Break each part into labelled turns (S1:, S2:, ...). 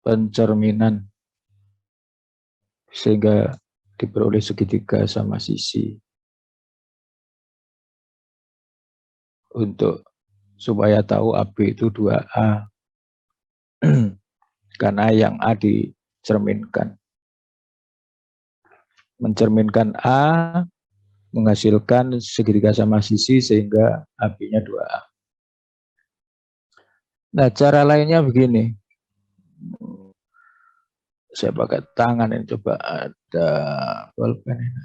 S1: pencerminan sehingga diperoleh segitiga sama sisi untuk supaya tahu AB itu 2A karena yang A dicerminkan. Mencerminkan A menghasilkan segitiga sama sisi sehingga AB-nya 2A. Nah, cara lainnya begini. Saya pakai tangan ini, coba ada pulpen ini.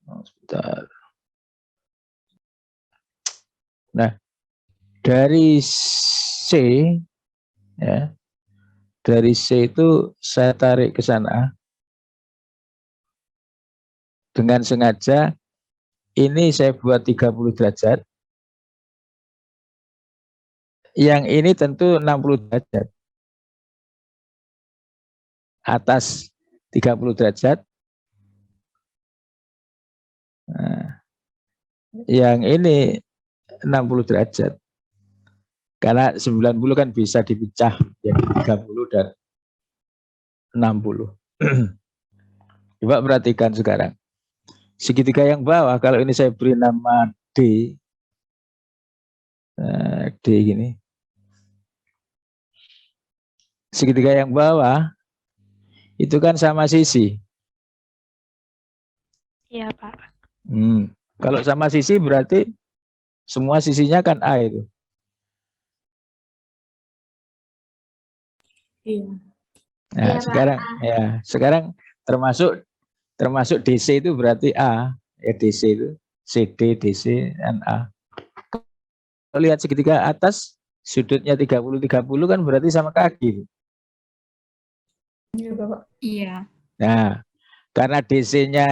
S1: Sebentar. Nah, dari C, ya, dari C itu saya tarik ke sana dengan sengaja. Ini saya buat 30 derajat. Yang ini tentu 60 derajat. Atas 30 derajat. Nah, yang ini 60 derajat. Karena 90 kan bisa dipecah jadi 30 dan 60. Coba perhatikan sekarang. Segitiga yang bawah, kalau ini saya beri nama D. D gini. Segitiga yang bawah, itu kan sama sisi.
S2: Iya, Pak.
S1: Kalau sama sisi berarti semua sisinya kan A itu.
S2: Iya.
S1: Nah,
S2: Iya,
S1: sekarang
S2: Pak.
S1: ya, sekarang termasuk DC itu berarti A. Ya, DC itu CD, DC dan A. Kalau lihat segitiga atas sudutnya 30 kan berarti sama kaki.
S2: Iya, Bapak. Iya.
S1: Nah, karena DC-nya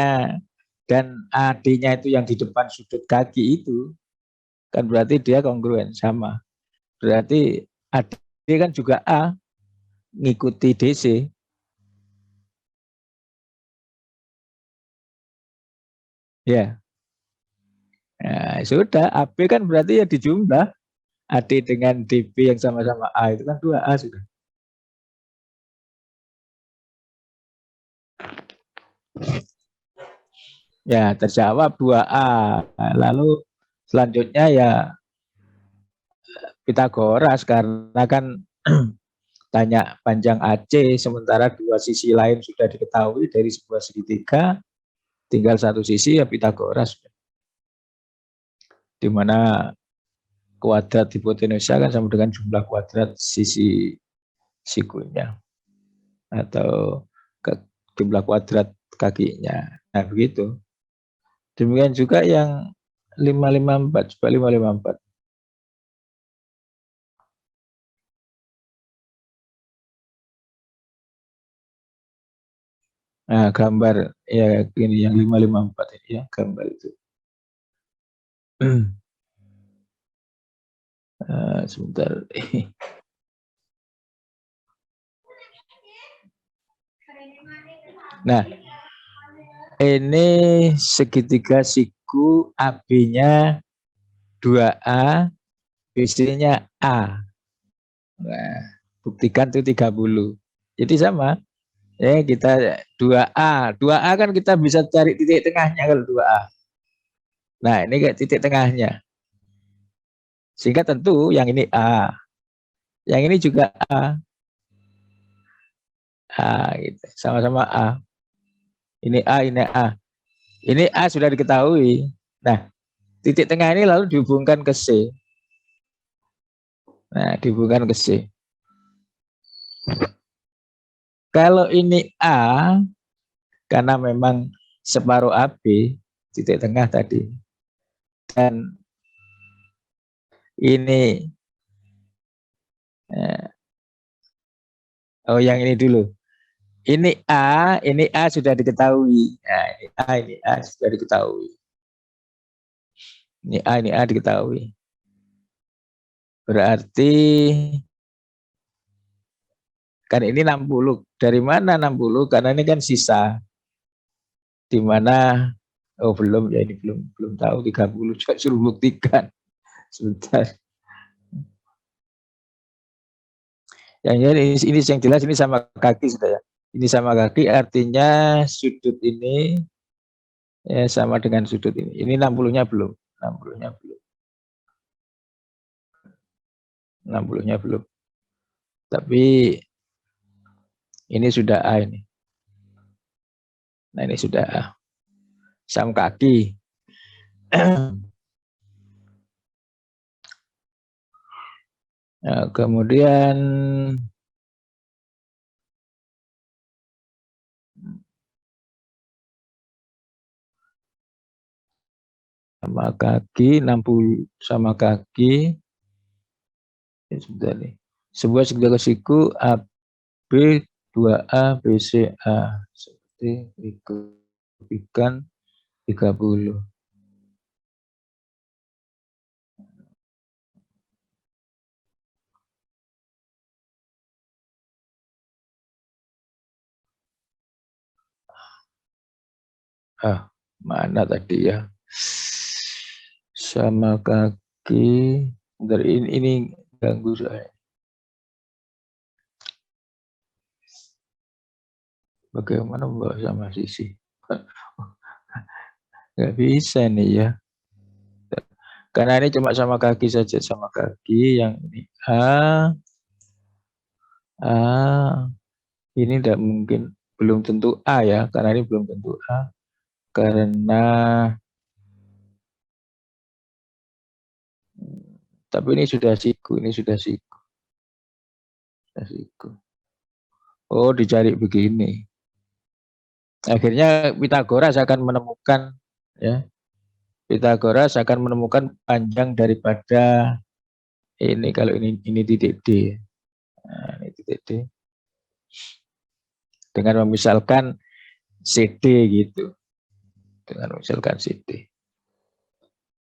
S1: dan AD-nya itu yang di depan sudut kaki itu kan berarti dia kongruen sama. Berarti AD kan juga A ngikuti DC. Ya. Nah, sudah AB kan berarti ya dijumlah AD dengan DB yang sama-sama A itu kan 2A sudah. Ya, terjawab 2A. Nah, lalu selanjutnya ya Pitagoras karena kan tanya panjang AC sementara dua sisi lain sudah diketahui dari sebuah segitiga, tinggal satu sisi ya Pitagoras. Di mana kuadrat hipotenusa kan sama dengan jumlah kuadrat sisi sikunya atau jumlah kuadrat kakinya. Nah, begitu. Demikian juga yang 554, coba 554. Nah, gambar ya ini yang 554 ini ya, gambar itu. Sebentar. Nah, ini segitiga siku AB-nya 2A, BC-nya A. Nah, buktikan itu 30. Jadi sama. Ya, kita 2A. 2A kan kita bisa cari titik tengahnya kalau 2A. Nah, ini kayak titik tengahnya. Sehingga tentu yang ini A. Yang ini juga A. A gitu. Sama-sama A. Ini A, ini A. Ini A sudah diketahui. Nah, titik tengah ini lalu dihubungkan ke C. Nah, dihubungkan ke C. Kalau ini A, karena memang separuh AB, titik tengah tadi. Dan ini, oh yang ini dulu. Ini A sudah diketahui. Nah, ini A sudah diketahui. Ini A diketahui. Berarti kan ini 60. Dari mana 60? Karena ini kan sisa. Di mana belum ya ini belum tahu 30 juga suruh buktikan. Sebentar. Yang ini yang jelas ini sama kaki sudah ya. Ini sama kaki artinya sudut ini ya sama dengan sudut ini. Ini 60-nya belum. 60-nya belum. 60-nya belum. Tapi ini sudah A ini. Nah ini sudah A. Sama kaki. Nah, kemudian sama kaki 60 sama kaki. Sebentar nih. Sebuah segitiga siku AB 2A BCA seperti ikan 30. Mana tadi ya? Sama kaki. Dari ini ganggu saya. Bagaimana membawa sama sisi? Nggak bisa nih ya. Karena ini cuma sama kaki saja, sama kaki. Yang ini A. Ini tidak mungkin, belum tentu A ya. Karena ini belum tentu A. Karena tapi ini sudah siku, Sudah siku. Oh, dicari begini. Akhirnya Pitagoras akan menemukan ya. Pitagoras akan menemukan panjang daripada ini kalau ini titik D. Nah, ini titik D. Dengan memisalkan CD gitu. Dengan memisalkan CD.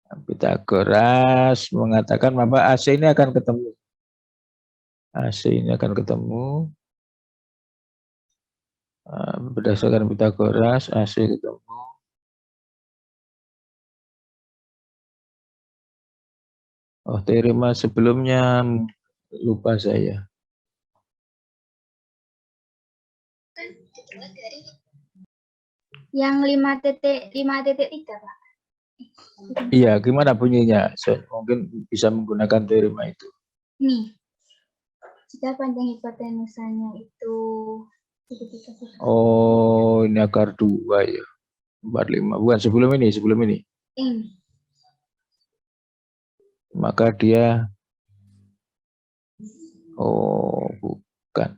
S1: Pitagoras mengatakan bahwa AC ini akan ketemu. AC ini akan ketemu. Berdasarkan Pitagoras, AC ketemu. Oh, teorema sebelumnya lupa saya.
S2: Yang 5.3, Pak.
S1: Iya, gimana bunyinya? Saya mungkin bisa menggunakan teorema itu.
S2: Nih, jika panjang hipotenusanya itu 3,5.
S1: Oh, ini akar 2 ya. 45. Bukan sebelum ini.
S2: Ini.
S1: Maka dia bukan.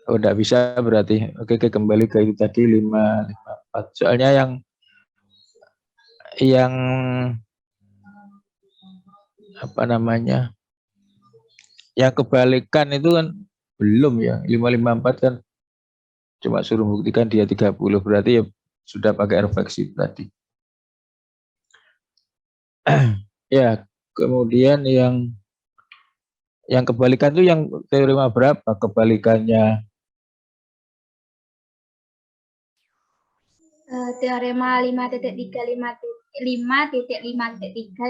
S1: Oh, enggak bisa berarti. Oke, kembali ke itu tadi 554. Soalnya yang apa namanya? Yang kebalikan itu kan belum ya. 554 kan cuma suruh buktikan dia 30, berarti ya sudah pakai refleksi tadi. Ya, kemudian yang kebalikan itu yang teorema berapa kebalikannya?
S2: Teorema 5.3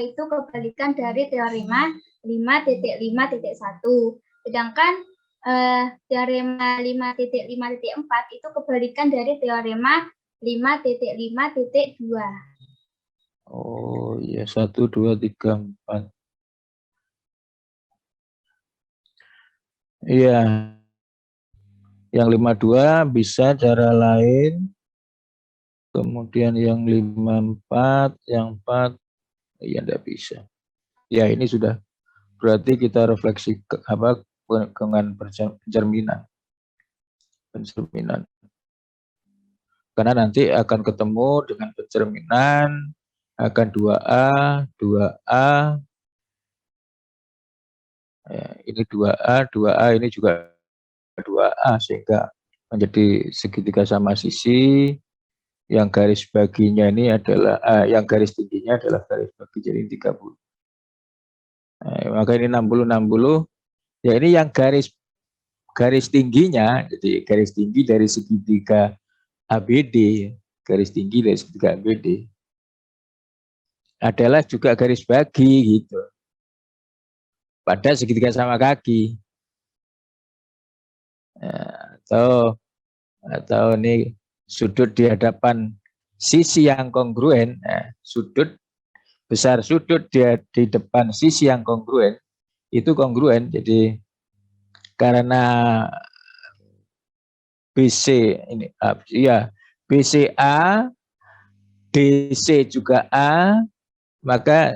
S2: itu kebalikan dari teorema 5.5.1. Sedangkan teorema 5.5.4 itu kebalikan dari teorema 5.5.2.
S1: Oh iya, 1, 2, 3, 4. Iya. Yang 52 bisa cara lain. Kemudian yang 54, yang 4, ya enggak bisa. Ya ini sudah berarti kita refleksi dengan pencerminan. Karena nanti akan ketemu dengan pencerminan akan 2A. Ya, ini 2A ini juga 2A sehingga menjadi segitiga sama sisi. Yang garis baginya ini adalah yang garis tingginya adalah garis bagi, jadi 30. Nah, maka ini 60. Ya ini yang garis tingginya, jadi garis tinggi dari segitiga ABD, garis tinggi dari segitiga ABD adalah juga garis bagi gitu. pada segitiga sama kaki. Nah, atau ini sudut di hadapan sisi yang kongruen. Nah, besar sudut di depan sisi yang kongruen itu kongruen. Jadi karena BC ini ya BCA, DC juga A, maka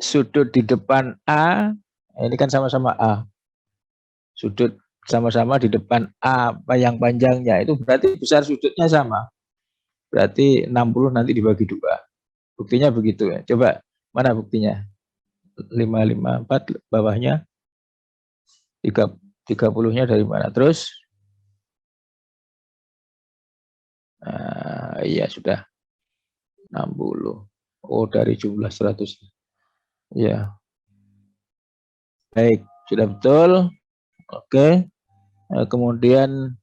S1: sudut di depan A ini kan sama-sama A. Sudut sama-sama di depan A yang panjangnya itu berarti besar sudutnya sama. Berarti 60 nanti dibagi 2. Buktinya begitu ya. Coba mana buktinya? 554 bawahnya 30-nya dari mana? Terus iya sudah 60. Oh, dari jumlah 100. Ya. Baik, sudah betul. Oke. Kemudian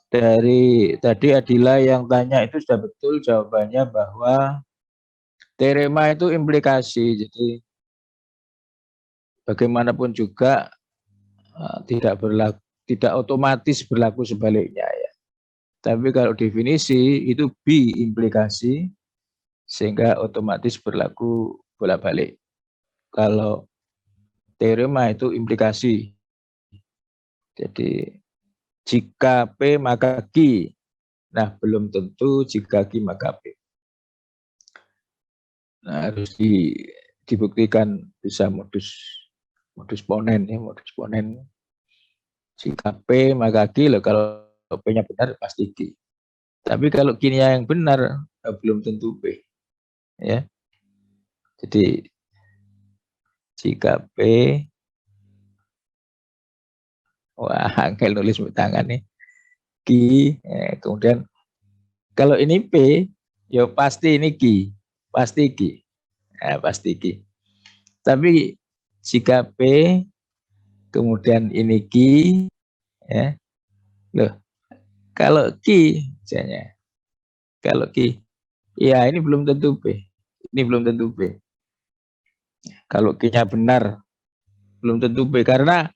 S1: dari tadi Adila yang tanya itu sudah betul jawabannya bahwa teorema itu implikasi. Jadi bagaimanapun juga tidak otomatis berlaku sebaliknya ya. Tapi kalau definisi itu bi-implikasi sehingga otomatis berlaku bolak-balik. Kalau teorema itu implikasi. Jadi jika P maka Q. Nah, belum tentu jika Q maka P. Nah, harus dibuktikan bisa modus ponen ya, modus ponen. Jika P maka Q, loh, kalau P-nya benar pasti Q. Tapi kalau Q-nya yang benar belum tentu P. Ya. Jadi jika P, wah angkel nulis tangan nih, Q, kemudian kalau ini P, ya pasti ini Q, pasti Q, pasti Q. Tapi jika P, kemudian ini Q, ya, loh, kalau Q, misalnya, kalau Q, ya ini belum tentu P, ini belum tentu P. Kalau Q-nya benar, belum tentu P karena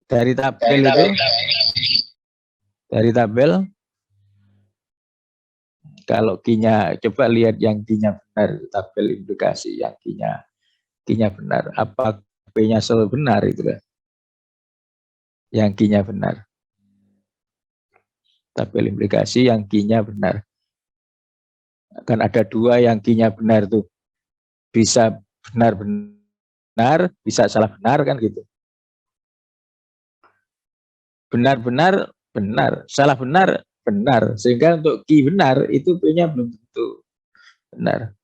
S1: dari tabel kalau Q-nya coba lihat yang Q-nya benar, tabel implikasi yang Q-nya benar, apa P-nya selalu benar itu kan? Yang Q-nya benar. Tabel implikasi yang Q-nya benar. Kan ada 2 yang Q-nya benar tuh. Bisa benar-benar, bisa salah benar kan gitu. Benar-benar benar, salah benar benar. Sehingga untuk Q benar itu P-nya belum tentu benar.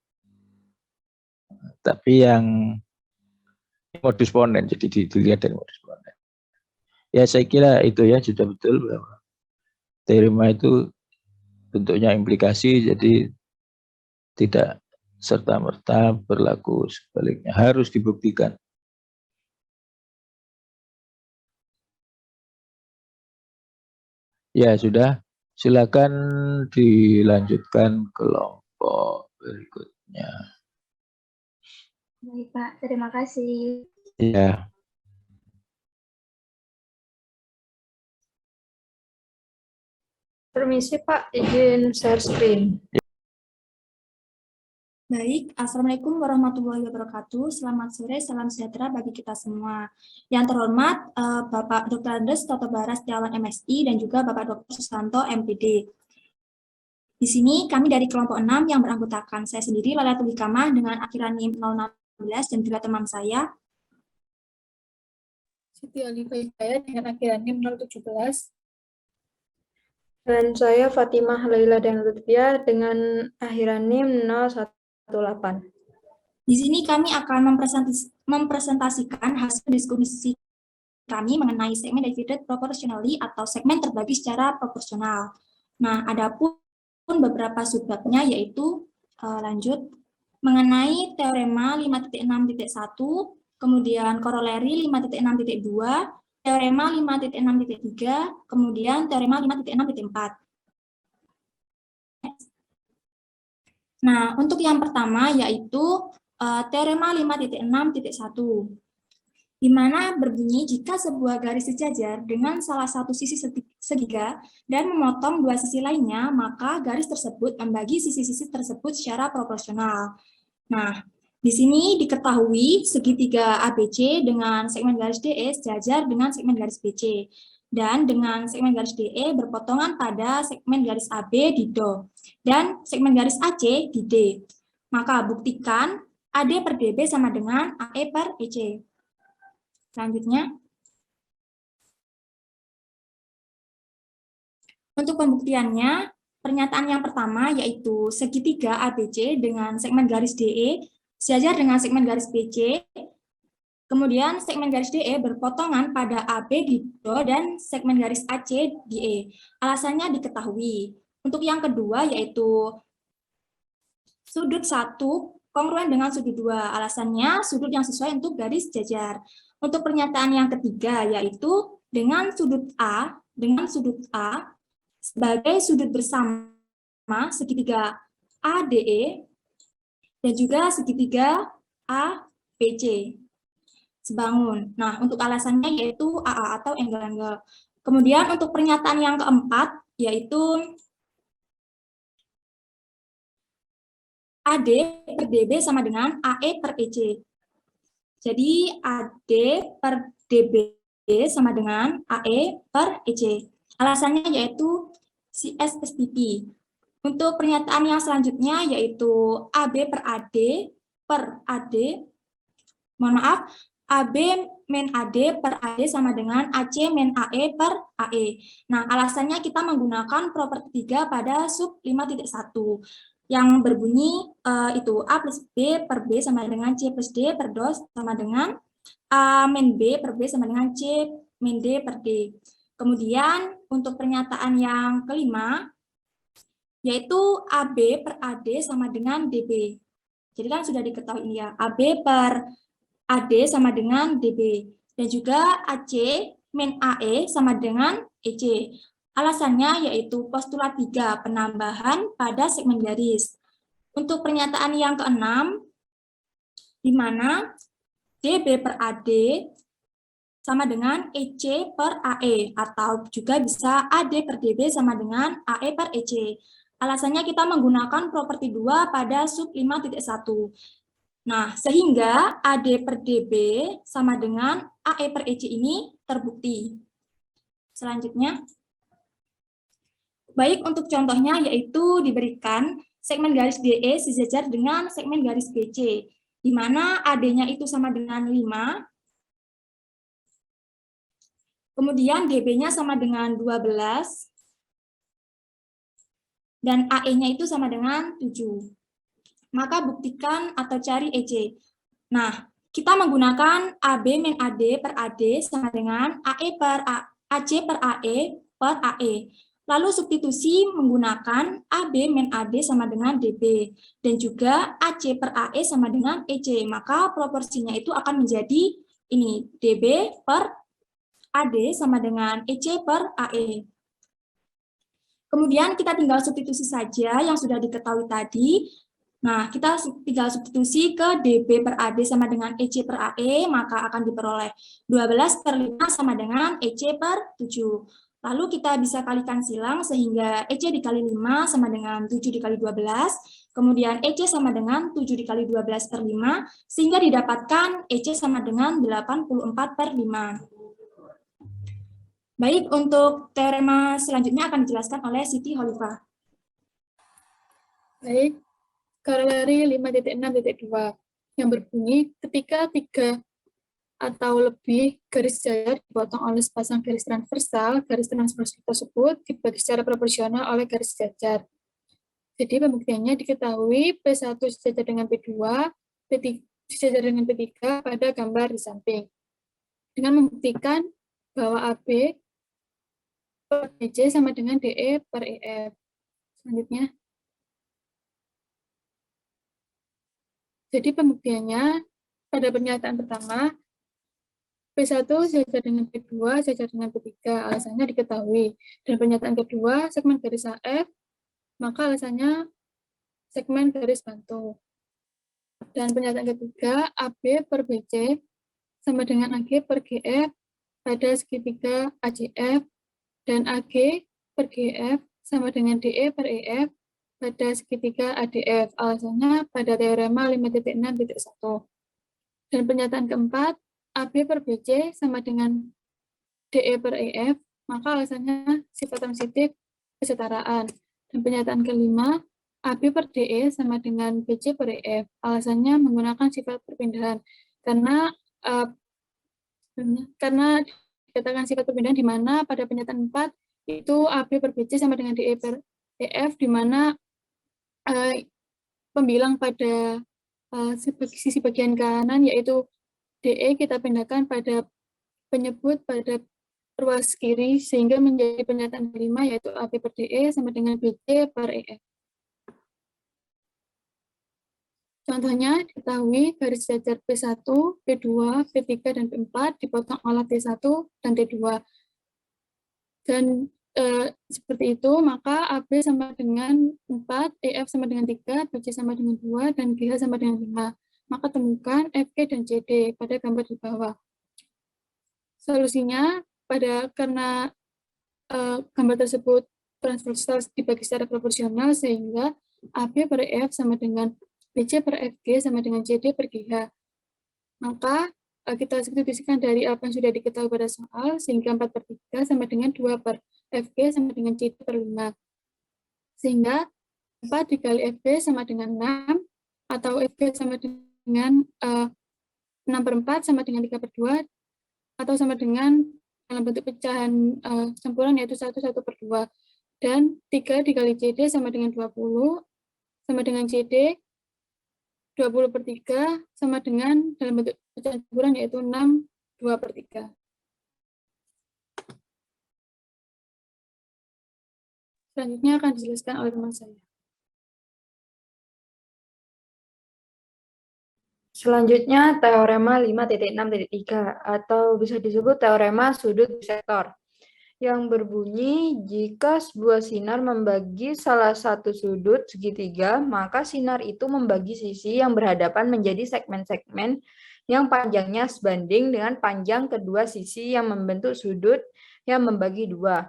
S1: Tapi yang modus ponen, jadi dilihat dari modus ponen. Ya saya kira itu ya sudah betul bahwa teorema itu bentuknya implikasi, jadi tidak serta-merta berlaku sebaliknya, harus dibuktikan. Ya sudah, silakan dilanjutkan kelompok berikutnya.
S2: Baik Pak, terima kasih.
S1: Ya.
S3: Permisi Pak, izin share screen.
S4: Baik, Assalamualaikum warahmatullahi wabarakatuh. Selamat sore, salam sejahtera bagi kita semua. Yang terhormat Bapak Dr. Andes Toto Bara Setiawan MSI dan juga Bapak Dr. Susanto MPD. Di sini kami dari kelompok 6 yang beranggotakan saya sendiri Lailatul Hikamah dengan akhiran NIM 016 dan juga teman saya
S3: Siti Alifah Hidayat dengan akhiran NIM 017. Dan saya Fatimah Laila dan Lutfia dengan akhiran NIM 018.
S4: Di sini kami akan mempresentasikan hasil diskusi kami mengenai segmen divided proportionally atau segmen terbagi secara proporsional. Nah, adapun beberapa subbabnya yaitu lanjut mengenai teorema 5.6.1, kemudian koroleri 5.6.2, teorema 5.6.3, kemudian teorema 5.6.4. Nah, untuk yang pertama yaitu teorema 5.6.1, di mana berbunyi jika sebuah garis sejajar dengan salah satu sisi segitiga dan memotong dua sisi lainnya, maka garis tersebut membagi sisi-sisi tersebut secara proporsional. Nah, di sini diketahui segitiga ABC dengan segmen garis DE sejajar dengan segmen garis BC. Dan dengan segmen garis DE berpotongan pada segmen garis AB di DO. Dan segmen garis AC di D. Maka buktikan AD per DB sama dengan AE per EC. Selanjutnya, untuk pembuktiannya, pernyataan yang pertama yaitu segitiga ABC dengan segmen garis DE sejajar dengan segmen garis BC, kemudian segmen garis DE berpotongan pada AB di DO dan segmen garis AC di E. Alasannya diketahui. Untuk yang kedua yaitu sudut 1 kongruen dengan sudut 2. Alasannya sudut yang sesuai untuk garis jajar. Untuk pernyataan yang ketiga yaitu dengan sudut A sebagai sudut bersama segitiga ADE dan juga segitiga ABC sebangun. Nah, untuk alasannya yaitu AA atau angle-angle. Kemudian untuk pernyataan yang keempat yaitu AD per DB sama dengan AE per EC. Jadi AD per DB sama dengan AE per EC. Alasannya yaitu CSSTP. Untuk pernyataan yang selanjutnya yaitu AB per AD, mohon maaf, AB min AD per AD sama dengan AC min AE per AE. Nah, alasannya kita menggunakan properti 3 pada sub 5.1 yang berbunyi itu A plus B per B sama dengan C plus D per DOS sama dengan A min B per B sama dengan C min D per D. Kemudian untuk pernyataan yang kelima, yaitu AB per AD sama dengan DB. Jadi kan sudah diketahui ini ya, AB per AD sama dengan DB. Dan juga AC min AE sama dengan EC. Alasannya yaitu postulat 3, penambahan pada segmen garis. Untuk pernyataan yang keenam, di mana DB per AD sama dengan EC per AE, atau juga bisa AD per DB sama dengan AE per EC. Alasannya kita menggunakan properti 2 pada sub 5.1. Nah, sehingga AD per DB sama dengan AE per EC ini terbukti. Selanjutnya, baik untuk contohnya yaitu diberikan segmen garis DE sejajar dengan segmen garis BC, di mana AD-nya itu sama dengan 5, kemudian DB-nya sama dengan 12, dan AE-nya itu sama dengan 7. Maka buktikan atau cari EC. Nah, kita menggunakan AB min AD per AD sama dengan AE per AC per AE per AE. Lalu substitusi menggunakan AB min AD sama dengan DB. Dan juga AC per AE sama dengan EC. Maka proporsinya itu akan menjadi ini, DB per AD sama dengan EC per AE. Kemudian kita tinggal substitusi saja yang sudah diketahui tadi. Nah, kita tinggal substitusi ke DB per AD sama dengan EC per AE, maka akan diperoleh 12 per 5 sama dengan EC per 7. Lalu kita bisa kalikan silang sehingga EC dikali 5 sama dengan 7 dikali 12, kemudian EC sama dengan 7 dikali 12 per 5, sehingga didapatkan EC sama dengan 84 per 5. Baik, untuk teorema selanjutnya akan dijelaskan oleh Siti Khalifah.
S3: Baik, koroleri 5.6.2 yang berbunyi ketika 3 atau lebih garis jajar dipotong oleh sepasang garis transversal tersebut dibagi secara proporsional oleh garis jajar. Jadi pembuktiannya diketahui P1 sejajar dengan P2, P3 sejajar dengan P3 pada gambar di samping. Dengan membuktikan bahwa AB per BC sama dengan DE per EF. Selanjutnya. Jadi pembuktiannya pada pernyataan pertama, P1 sejajar dengan P2 sejajar dengan P3, alasannya diketahui. Dan pernyataan kedua, segmen garis AF, maka alasannya segmen garis bantu. Dan pernyataan ketiga, AB per BC sama dengan AG per GF pada segitiga ACF, dan AG per GF sama dengan DE per EF pada segitiga ADF. Alasannya pada teorema 5.6.1. Dan pernyataan keempat, AB per BC sama dengan DE per EF, maka alasannya sifat transitif kesetaraan. Dan pernyataan kelima, AB per DE sama dengan BC per EF, alasannya menggunakan sifat perpindahan. Karena dikatakan sifat perpindahan di mana pada pernyataan 4 itu AB per BC sama dengan DE per EF, di mana pembilang pada sisi bagian kanan yaitu DE kita pindahkan pada penyebut pada ruas kiri sehingga menjadi pernyataan kelima yaitu AB per DE sama dengan BC per EF. Contohnya diketahui garis jajar P1, P2, P3, dan P4 dipotong oleh T1 dan T2. Dan seperti itu, maka AB sama dengan 4, EF sama dengan 3, BC sama dengan 2, dan GH sama dengan 5. Maka temukan FG dan CD pada gambar di bawah. Solusinya, karena gambar tersebut transversal dibagi secara proporsional, sehingga AB per EF sama dengan BC per FG sama dengan CD per GH. Maka kita substitusikan dari apa yang sudah diketahui pada soal, sehingga 4 per 3 sama dengan 2 per FG sama dengan CD per 5. Sehingga 4 dikali FG sama dengan 6, atau FG sama dengan 6 per 4 sama dengan 3 per 2, atau sama dengan dalam bentuk pecahan campuran yaitu 1 per 2. Dan 3 dikali CD sama dengan 20, sama dengan CD 20 per 3 sama dengan dalam bentuk pecahan campuran yaitu 6, 2 per 3. Selanjutnya akan dijelaskan oleh teman saya.
S5: Selanjutnya teorema 5.6.3 atau bisa disebut teorema sudut bisektor yang berbunyi jika sebuah sinar membagi salah satu sudut segitiga, maka sinar itu membagi sisi yang berhadapan menjadi segmen-segmen yang panjangnya sebanding dengan panjang kedua sisi yang membentuk sudut yang membagi dua.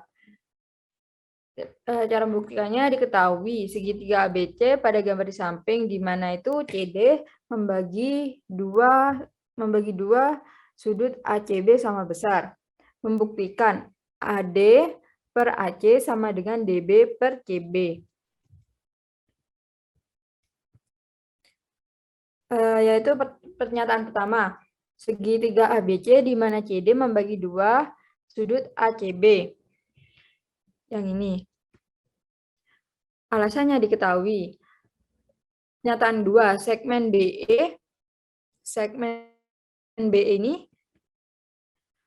S5: Cara membuktikannya diketahui segitiga ABC pada gambar di samping di mana itu CD membagi dua sudut ACB sama besar. Membuktikan AD per AC sama dengan DB per CB. Yaitu pernyataan pertama, segitiga ABC di mana CD membagi dua sudut ACB. Yang ini. Alasannya diketahui. Pernyataan 2, segmen BE ini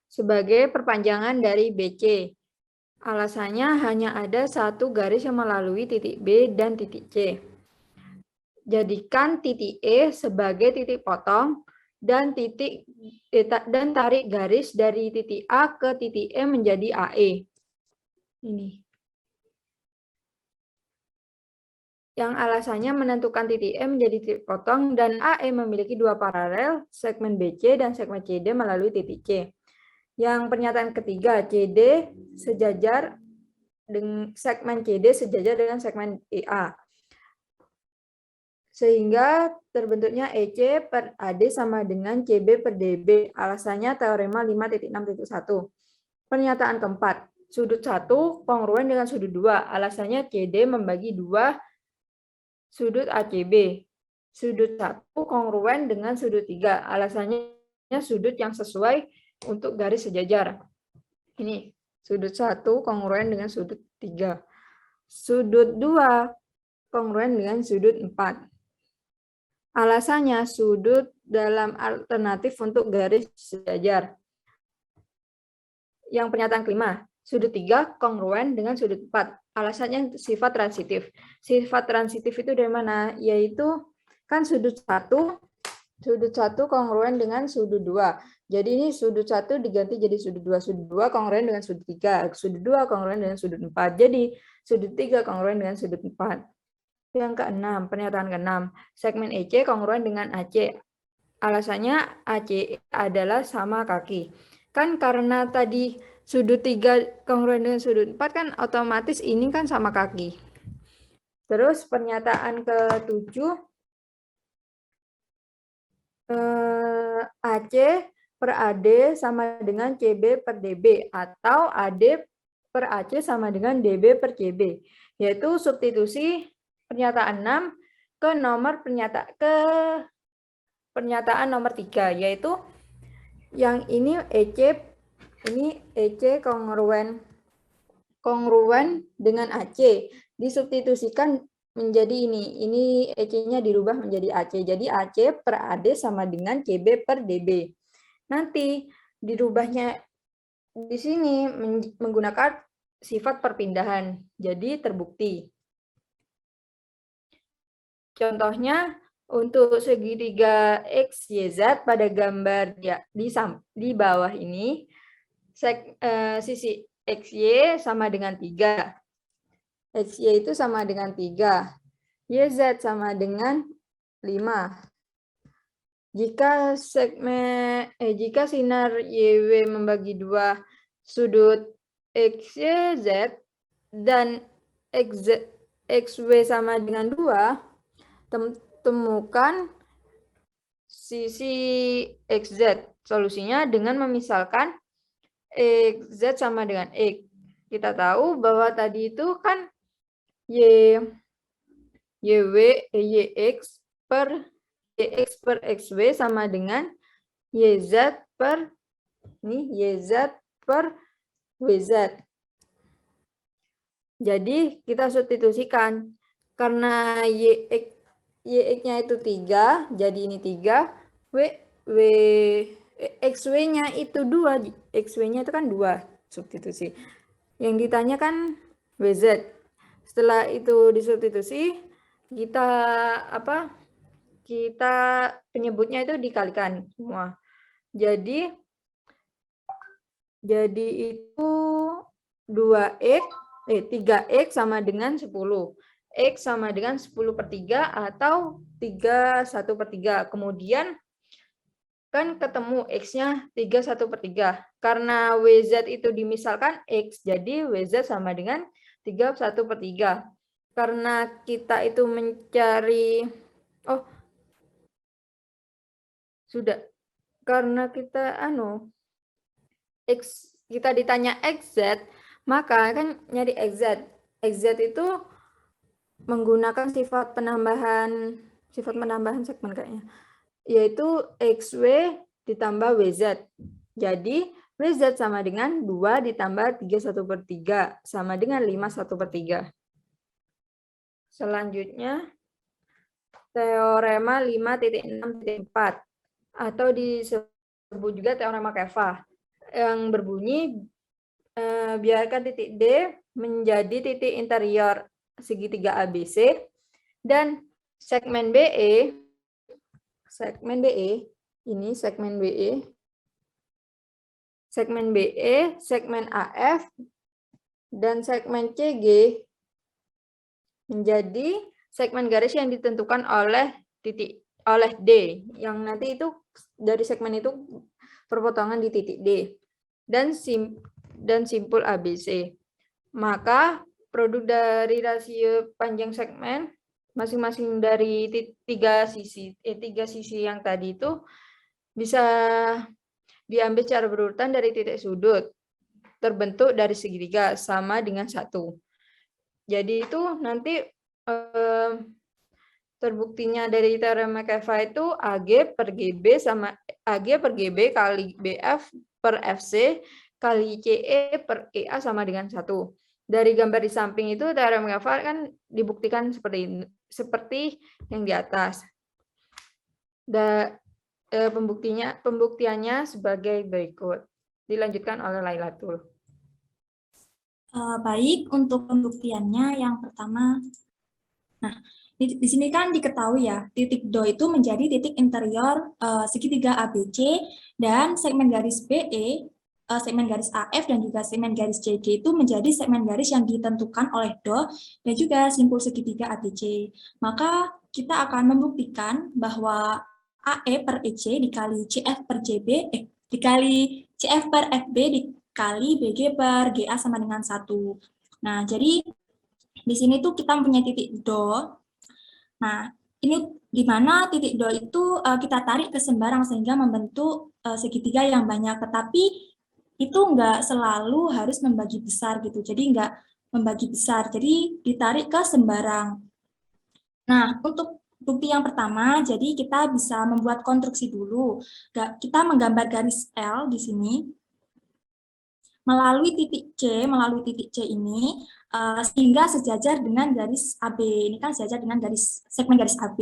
S5: sebagai perpanjangan dari BC. Alasannya hanya ada satu garis yang melalui titik B dan titik C. Jadikan titik E sebagai titik potong dan tarik garis dari titik A ke titik E menjadi AE. Ini. Yang alasannya menentukan titik E menjadi titik potong dan AE memiliki dua paralel, segmen BC dan segmen CD melalui titik C. Yang pernyataan ketiga, CD sejajar dengan segmen CD sejajar dengan segmen EA. Sehingga terbentuknya EC per AD sama dengan CB per DB. Alasannya teorema 5.6.1. Pernyataan keempat, sudut 1 kongruen dengan sudut 2. Alasannya CD membagi dua sudut ACB. Sudut 1 kongruen dengan sudut 3. Alasannya sudut yang sesuai untuk garis sejajar. Ini sudut 1 kongruen dengan sudut 3. Sudut 2 kongruen dengan sudut 4. Alasannya sudut dalam alternatif untuk garis sejajar. Yang pernyataan kelima, sudut 3 kongruen dengan sudut 4. Alasannya sifat transitif. Sifat transitif itu dari mana? Yaitu kan sudut 1 kongruen dengan sudut 2. Jadi ini sudut 1 diganti jadi sudut 2. Sudut 2 kongruen dengan sudut 3. Sudut 2 kongruen dengan sudut 4. Jadi sudut 3 kongruen dengan sudut 4. Yang keenam, pernyataan keenam, segmen EC kongruen dengan AC. Alasannya AC adalah sama kaki. Kan karena tadi sudut 3 kongruen dengan sudut 4 kan otomatis ini kan sama kaki. Terus pernyataan ke-7, AC per AD sama dengan CB per DB atau AD per AC sama dengan DB per CB, yaitu substitusi pernyataan 6 ke pernyataan nomor 3, yaitu yang ini EC kongruen dengan AC, disubstitusikan menjadi ini EC-nya dirubah menjadi AC. Jadi AC per AD sama dengan CB per DB. Nanti dirubahnya di sini menggunakan sifat perpindahan. Jadi terbukti. Contohnya untuk segitiga XYZ pada gambar di bawah ini, sisi XY sama dengan 3. XY itu sama dengan 3. YZ sama dengan 5. Jika sinar YW membagi 2 sudut XYZ dan XW sama dengan 2, temukan sisi XZ. Solusinya dengan memisalkan XZ sama dengan X. Kita tahu bahwa tadi itu kan YX per XW sama dengan YZ per WZ. Jadi kita substitusikan. Karena YX-nya itu 3, jadi ini 3. XW-nya itu 2. XW-nya itu kan 2, substitusi. Yang ditanya kan WZ. Setelah itu disubstitusi, kita penyebutnya itu dikalikan semua. Jadi itu 3X sama dengan 10. X sama dengan 10 per 3 atau 3/1/3. Kemudian kan ketemu X-nya 3/1/3. Karena WZ itu dimisalkan X, jadi WZ sama dengan 3/1/3. Karena kita itu mencari, karena kita kita ditanya XZ, maka kan nyari XZ. XZ itu menggunakan sifat penambahan segmen kayaknya, yaitu XW ditambah WZ. Jadi WZ sama dengan 2 ditambah 3/1/3 sama dengan 5/1/3. Selanjutnya teorema 5.6.4 atau disebut juga teorema Ceva yang berbunyi biarkan titik D menjadi titik interior segitiga ABC dan segmen BE segmen AF dan segmen CG menjadi segmen garis yang ditentukan oleh D, yang nanti itu dari segmen itu perpotongan di titik D dan simpul ABC. Maka produk dari rasio panjang segmen masing-masing dari tiga sisi yang tadi itu bisa diambil secara berurutan dari titik sudut terbentuk dari segitiga sama dengan 1. Jadi itu nanti terbuktinya dari teorema Ceva itu AG per GB sama AG per GB kali BF per FC kali CE per EA sama dengan 1. Dari gambar di samping itu teorema Ceva kan dibuktikan seperti yang di atas. Pembuktiannya sebagai berikut. Dilanjutkan oleh Lailatul.
S4: Baik, untuk pembuktiannya yang pertama, nah di sini kan diketahui ya, titik DO itu menjadi titik interior segitiga ABC dan segmen garis BE segmen garis AF dan juga segmen garis JG itu menjadi segmen garis yang ditentukan oleh DO dan juga simpul segitiga ABC. Maka kita akan membuktikan bahwa AE per EC dikali CF per JB, dikali CF per FB dikali BG per GA sama dengan 1. Nah, jadi di sini tuh kita mempunyai titik DO. Nah, ini di mana titik DO itu kita tarik ke sembarang sehingga membentuk segitiga yang banyak, tetapi itu enggak selalu harus membagi besar gitu. Jadi enggak membagi besar, jadi ditarik ke sembarang. Nah, untuk bukti yang pertama, jadi kita bisa membuat konstruksi dulu. Kita menggambar garis L di sini. Melalui titik C ini, sehingga sejajar dengan garis AB. Ini kan sejajar dengan segmen garis AB.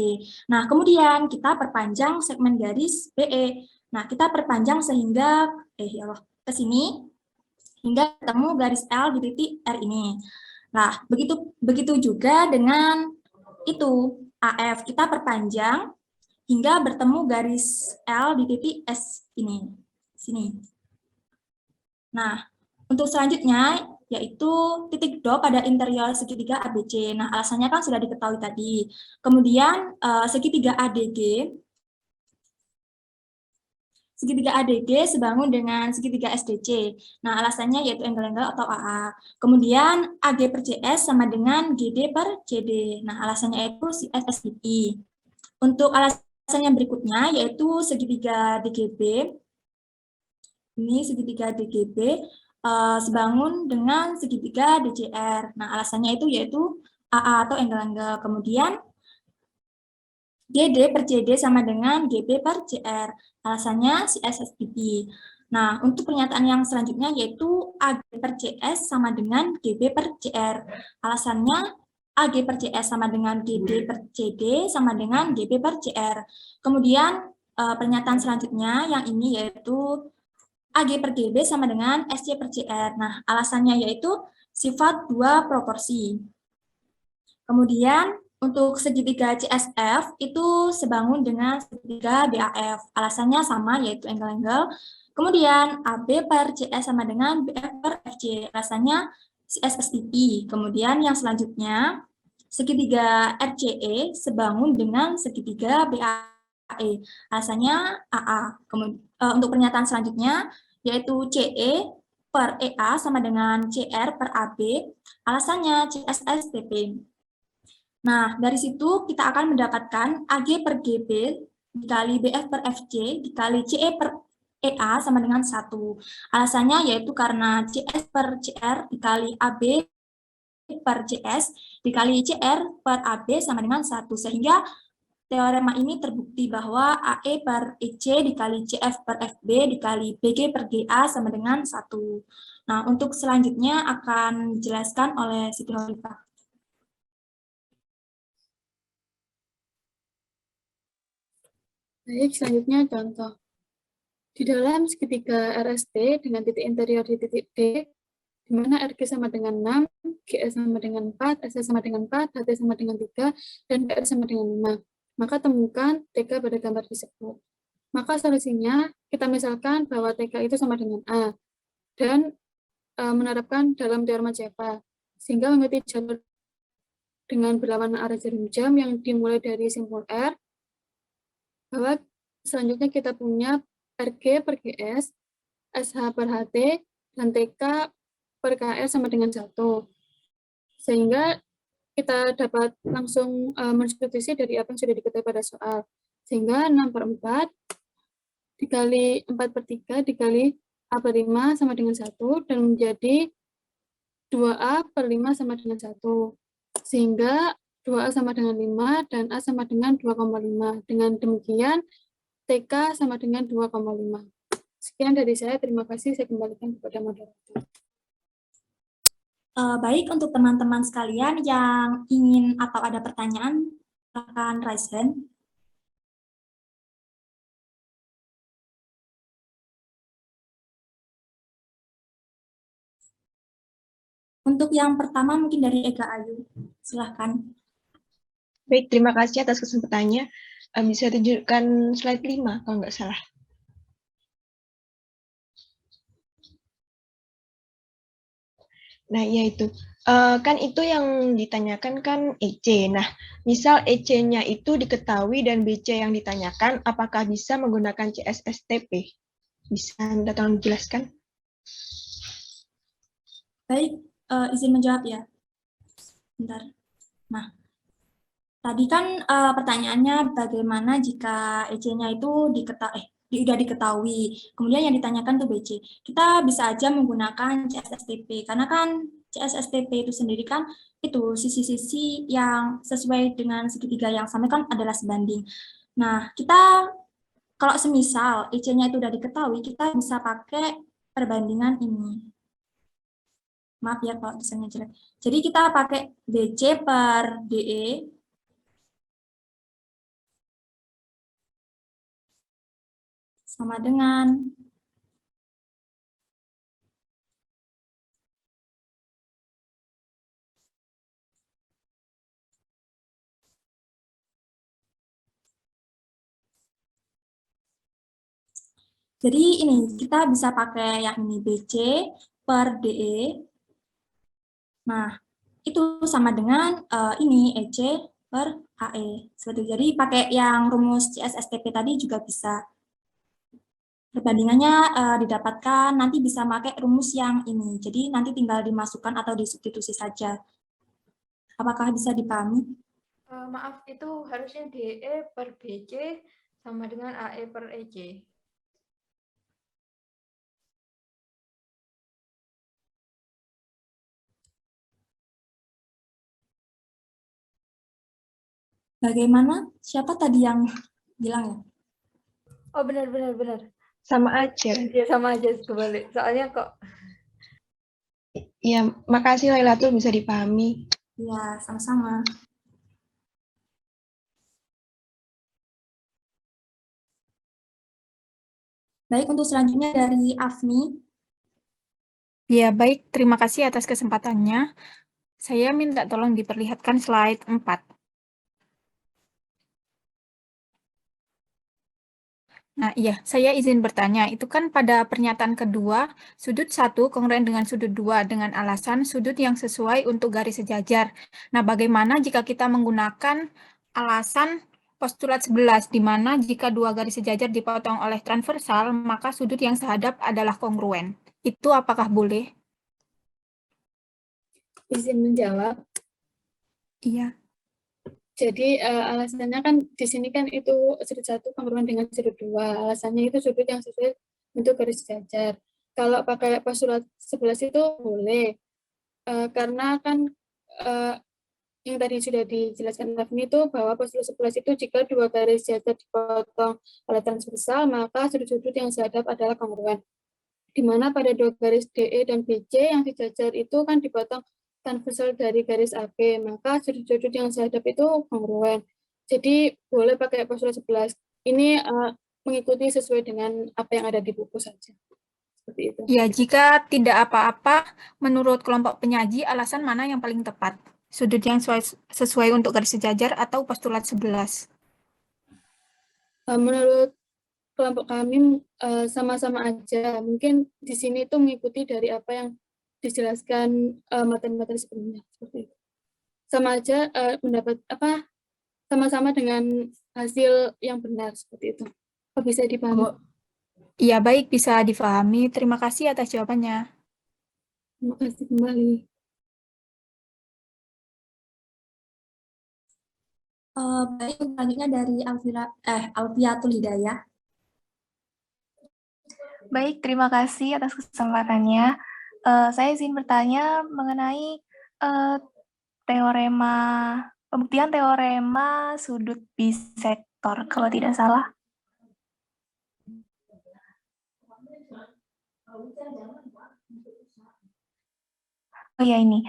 S4: Nah, kemudian kita perpanjang segmen garis BE. Nah, kita perpanjang sehingga, ke sini, hingga ketemu garis L di titik R ini. Nah, begitu juga dengan itu, AF. Kita perpanjang hingga bertemu garis L di titik S ini. Sini. Nah, untuk selanjutnya, yaitu titik DO pada interior segitiga ABC. Nah, alasannya kan sudah diketahui tadi. Kemudian, segitiga ADG sebangun dengan segitiga SDC. Nah, alasannya yaitu angle-angle atau AA. Kemudian, AG per CS sama dengan GD per CD. Nah, alasannya itu SSDI. Untuk alasan yang berikutnya, yaitu segitiga DGB. Ini segitiga DGB sebangun dengan segitiga DCR. Nah, alasannya itu yaitu AA atau angle-angle. Kemudian, GD per CD sama dengan GB per CR. Alasannya si SSDP. Nah, untuk pernyataan yang selanjutnya yaitu AG per CS sama dengan GB per CR. Alasannya AG per CS sama dengan GD per CD sama dengan GB per CR. Kemudian pernyataan selanjutnya yang ini yaitu AG per GB sama dengan SC per CR. Nah, alasannya yaitu sifat dua proporsi. Kemudian untuk segitiga CSF itu sebangun dengan segitiga BAF. Alasannya sama yaitu angle-angle. Kemudian AB per CS sama dengan BF per FC. Alasannya SSDP. Kemudian yang selanjutnya segitiga RCE sebangun dengan segitiga BAE. Alasannya AA. Untuk pernyataan selanjutnya yaitu CE per EA sama dengan CR per AB. Alasannya CSSTP. Nah, dari situ kita akan mendapatkan AG per GB dikali BF per FC dikali CE per EA sama dengan 1. Alasannya yaitu karena CS per CR dikali AB per CS dikali CR per AB sama dengan 1. Sehingga teorema ini terbukti bahwa AE per EC dikali CF per FB dikali BG per GA sama dengan 1. Nah, untuk selanjutnya akan dijelaskan oleh Siti Holifah.
S3: Baik, selanjutnya contoh. Di dalam segitiga RST dengan titik interior di titik D, di mana RG sama dengan 6, GS sama dengan 4, SS sama dengan 4, HT sama dengan 3, dan PR sama dengan 5. Maka temukan TK pada gambar tersebut. Maka solusinya, kita misalkan bahwa TK itu sama dengan A, dan menerapkan dalam teorema Ceva, sehingga mengikuti jalur dengan berlawanan arah jarum jam yang dimulai dari simpul R, bahwa selanjutnya kita punya RG per GS, SH per HT, dan TK per KR sama dengan 1. Sehingga kita dapat langsung mensubstitusi dari apa yang sudah diketahui pada soal. Sehingga 6 per 4 dikali 4 per 3 dikali A per 5 sama dengan 1, dan menjadi 2A per 5 sama dengan 1. Sehingga 2A sama dengan 5 dan A sama dengan 2,5. Dengan demikian, TK sama dengan 2,5. Sekian dari saya, terima kasih. Saya kembalikan kepada moderator.
S4: Baik, untuk teman-teman sekalian yang ingin atau ada pertanyaan, silakan raise hand. Untuk yang pertama mungkin dari Ega Ayu, silakan.
S6: Baik, terima kasih atas kesempatannya. Bisa tunjukkan slide 5 kalau nggak salah. Nah, iya itu. Kan itu yang ditanyakan kan EC. Nah, misal EC-nya itu diketahui dan BC yang ditanyakan, apakah bisa menggunakan CSSTP? Bisa Anda tolong jelaskan?
S4: Baik, izin menjawab ya. Bentar. Nah, tadi kan pertanyaannya bagaimana jika EC-nya itu sudah diketahui, kemudian yang ditanyakan tuh BC. Kita bisa aja menggunakan CSSTP, karena kan CSSTP itu sendiri kan itu sisi-sisi yang sesuai dengan segitiga yang sama kan adalah sebanding. Nah, kita kalau semisal EC-nya itu sudah diketahui, kita bisa pakai perbandingan ini. Maaf ya kalau misalnya jelek. Jadi kita pakai BC per DE sama dengan jadi ini kita bisa pakai yang ini BC per DE. Nah, itu sama dengan ini EC per AE. Seperti itu. Jadi pakai yang rumus CSSTP tadi juga bisa. Perbandingannya didapatkan nanti bisa pakai rumus yang ini. Jadi nanti tinggal dimasukkan atau disubstitusi saja. Apakah bisa dipahami?
S5: Maaf, itu harusnya DE per BC sama dengan AE per EC.
S4: Bagaimana? Siapa tadi yang bilang ya?
S5: Oh, benar.
S6: Sama aja.
S5: Ya, sama aja kebalik. Soalnya kok
S6: Ya, makasih Lailatul bisa dipahami.
S4: Ya, sama-sama. Baik, untuk selanjutnya dari Afni.
S7: Ya, baik. Terima kasih atas kesempatannya. Saya minta tolong diperlihatkan slide 4. Nah, iya, saya izin bertanya. Itu kan pada pernyataan kedua, sudut 1 kongruen dengan sudut 2 dengan alasan sudut yang sesuai untuk garis sejajar. Nah, bagaimana jika kita menggunakan alasan postulat 11, di mana jika dua garis sejajar dipotong oleh transversal, maka sudut yang sehadap adalah kongruen. Itu apakah boleh?
S3: Izin menjawab.
S7: Iya.
S3: Jadi alasannya kan di sini kan itu sudut 1 kongruen dengan sudut 2. Alasannya itu sudut yang sesuai untuk garis sejajar. Kalau pakai postulat 11 itu boleh. Karena kan yang tadi sudah dijelaskan Rafni itu bahwa postulat 11 itu jika dua garis sejajar dipotong oleh transversal, maka sudut-sudut yang sehadap adalah kongruen. Di mana pada dua garis DE dan BC yang sejajar itu kan dipotong transversal dari garis AB, maka sudut-sudut yang sehadap itu kongruen. Jadi boleh pakai postulat 11. Ini mengikuti sesuai dengan apa yang ada di buku saja. Seperti itu.
S7: Ya, jika tidak apa-apa, menurut kelompok penyaji, alasan mana yang paling tepat? Sudut yang sesuai untuk garis sejajar atau postulat 11?
S3: Menurut kelompok kami sama-sama aja. Mungkin di sini itu mengikuti dari apa yang dijelaskan materi-materi sebelumnya, seperti itu. Sama aja mendapat sama-sama dengan hasil yang benar, seperti itu. Bisa dipahami?
S7: Iya, baik, bisa difahami. Terima kasih atas jawabannya.
S3: Terima kasih kembali.
S4: Baik, selanjutnya dari Alfiatul Hidayah.
S8: Baik, terima kasih atas kesempatannya. Saya izin bertanya mengenai pembuktian teorema sudut bisektor, kalau tidak salah. Oh ya, ini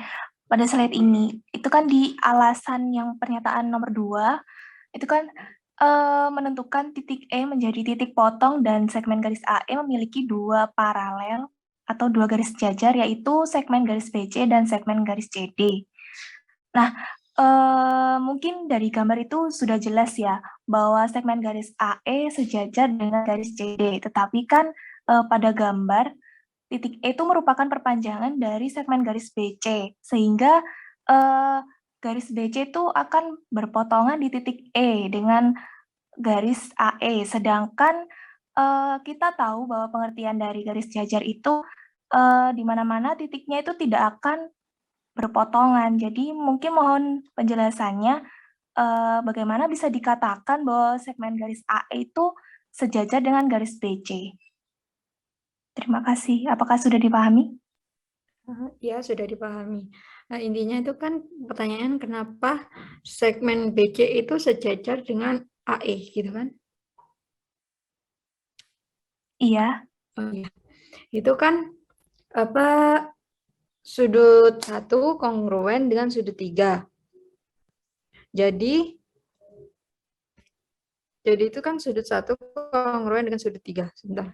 S8: pada slide ini itu kan di alasan yang pernyataan nomor 2 itu kan menentukan titik E menjadi titik potong dan segmen garis AE memiliki dua paralel atau dua garis sejajar, yaitu segmen garis BC dan segmen garis CD. Nah, mungkin dari gambar itu sudah jelas ya bahwa segmen garis AE sejajar dengan garis CD, tetapi kan pada gambar titik E itu merupakan perpanjangan dari segmen garis BC, sehingga garis BC itu akan berpotongan di titik E dengan garis AE, sedangkan kita tahu bahwa pengertian dari garis jajar itu di mana-mana titiknya itu tidak akan berpotongan. Jadi mungkin mohon penjelasannya bagaimana bisa dikatakan bahwa segmen garis AE itu sejajar dengan garis BC. Terima kasih. Apakah sudah dipahami?
S5: Ya, sudah dipahami. Nah, intinya itu kan pertanyaan kenapa segmen BC itu sejajar dengan AE, gitu kan?
S8: Iya.
S5: Oh, iya. Itu kan apa sudut 1 kongruen dengan sudut 3. Jadi itu kan sudut 1 kongruen dengan sudut 3. Sebentar.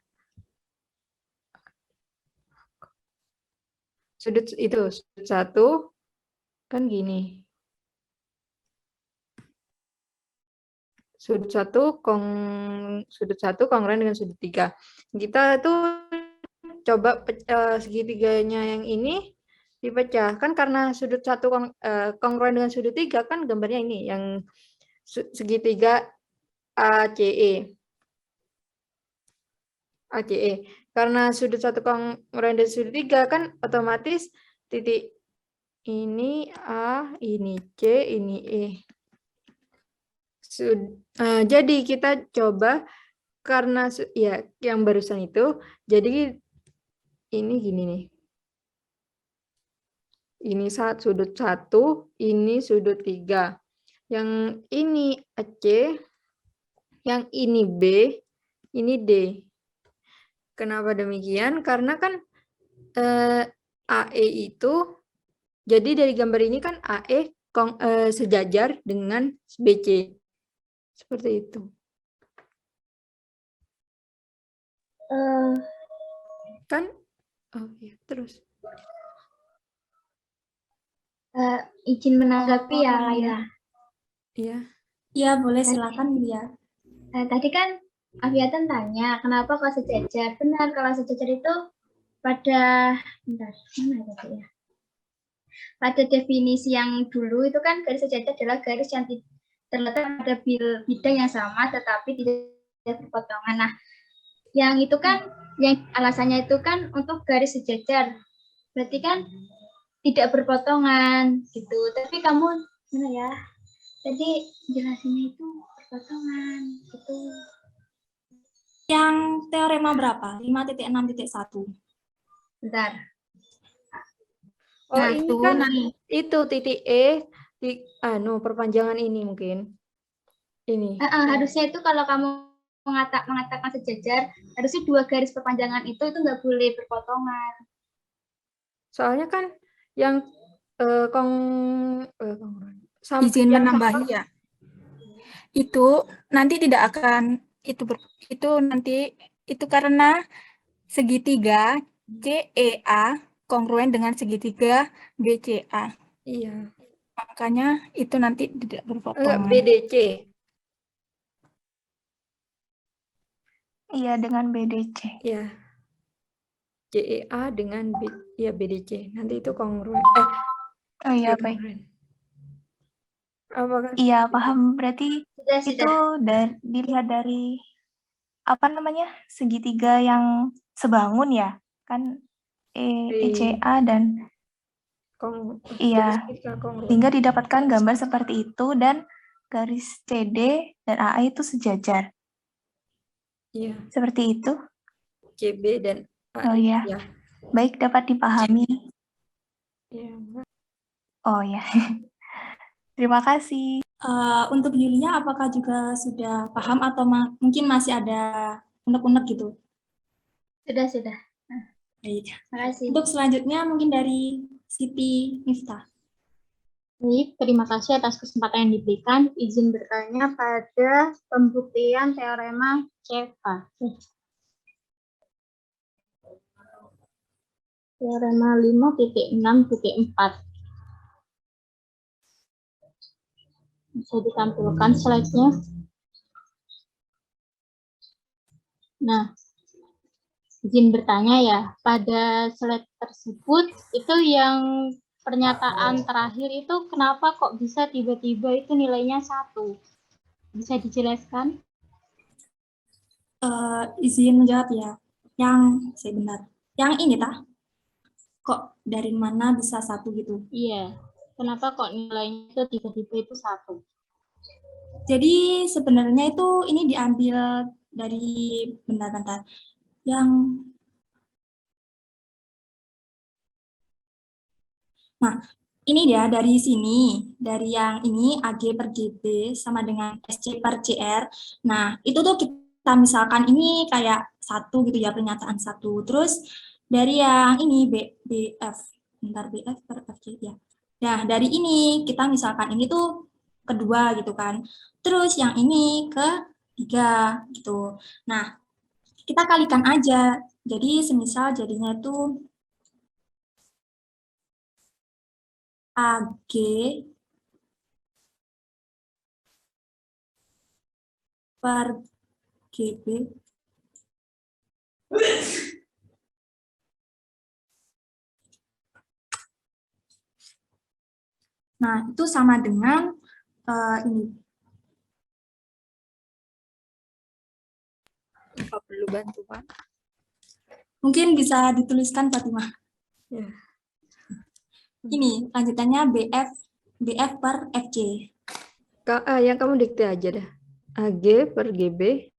S5: Sudut 1 kan gini. Sudut 1 kongruen dengan sudut 3. Kita tuh coba segitiganya yang ini dipecah. Kan karena sudut 1 kongruen dengan sudut 3 kan gambarnya ini yang segitiga ACE. Karena sudut 1 kongruen dengan sudut 3 kan otomatis titik ini A, ini C, ini E. Jadi kita coba karena ya yang barusan itu, jadi ini gini nih. Ini sudut 1, ini sudut 3. Yang ini C, yang ini B, ini D. Kenapa demikian? Karena kan AE itu, jadi dari gambar ini kan AE sejajar dengan BC. Seperti itu. Kan? Oh ya, terus.
S2: Izin menanggapi ya, Lia.
S5: Iya.
S4: Iya, boleh silakan Lia.
S2: Tadi kan Aviatan tanya, kenapa kalau sejajar? Benar, kalau sejajar itu pada, bentar, mana tadi ya? Pada definisi yang dulu itu kan garis sejajar adalah garis yang terletak pada bidang yang sama tetapi tidak berpotongan. Nah, yang itu kan, yang alasannya itu kan untuk garis sejajar. Berarti kan tidak berpotongan gitu. Tapi kamu mana ya? Tadi jelasinnya itu berpotongan gitu.
S4: Yang teorema berapa? 5.6.1.
S2: Bentar.
S5: Oh,
S2: Nah,
S5: ini
S2: tuh,
S5: kan
S2: nih.
S5: itu titik E perpanjangan ini mungkin. Ini.
S2: Harusnya itu kalau kamu mengatakan sejajar, harusnya 2 garis perpanjangan itu nggak boleh berpotongan.
S3: Soalnya kan yang
S7: Izin menambah ya. Itu nanti tidak akan itu karena segitiga CEA kongruen dengan segitiga BCA.
S5: Iya.
S7: Makanya itu nanti tidak berpotongan.
S5: BDC.
S8: Iya, dengan BDC.
S5: Ya. CEA dengan BDC. Nanti itu kongruen.
S8: Oh iya, baik.
S5: Apakah?
S8: Iya, paham. Berarti
S2: Sudah.
S8: itu dilihat dari apa namanya, segitiga yang sebangun ya, kan ECA dan iya, sehingga didapatkan gambar seperti itu dan garis CD dan AA itu sejajar.
S5: Iya.
S8: Seperti itu.
S5: CB dan AA.
S8: Oh iya.
S5: Ya.
S8: Baik, dapat dipahami.
S5: Ya.
S8: Oh ya. Terima kasih.
S4: Untuk Yulia, apakah juga sudah paham atau mungkin masih ada unek-unek gitu?
S2: Sudah.
S4: Baik.
S2: Terima kasih.
S4: Untuk selanjutnya mungkin dari Siti Miftah.
S9: Baik, terima kasih atas kesempatan yang diberikan. Izin bertanya pada pembuktian teorema CEVA. Teorema 5.6.4. Bisa ditampilkan slide-nya. Nah, izin bertanya ya, pada slide tersebut itu yang pernyataan terakhir itu kenapa kok bisa tiba-tiba itu nilainya 1? Bisa dijelaskan?
S4: Izin menjawab ya. Yang saya benar. Yang ini tah? Kok dari mana bisa 1 gitu?
S9: Iya. Kenapa kok nilainya itu tiba-tiba itu 1?
S4: Jadi sebenarnya itu ini diambil dari bentar-bentar. Yang Nah, ini dia dari sini, dari yang ini AG per GB sama dengan SC per CR. Nah, itu tuh kita misalkan ini kayak 1 gitu ya, pernyataan 1. Terus dari yang ini BF, bentar BF per FC ya. Nah, dari ini kita misalkan ini tuh kedua gitu kan. Terus yang ini ketiga gitu. Nah, kita kalikan aja. Jadi semisal jadinya itu AG per GB. Nah, itu sama dengan ini.
S5: Apa perlu bantuan?
S4: Mungkin bisa dituliskan Fatimah.
S5: Ya.
S4: Ini lanjutannya BF per FC.
S5: Yang kamu dikte aja dah. AG per GB.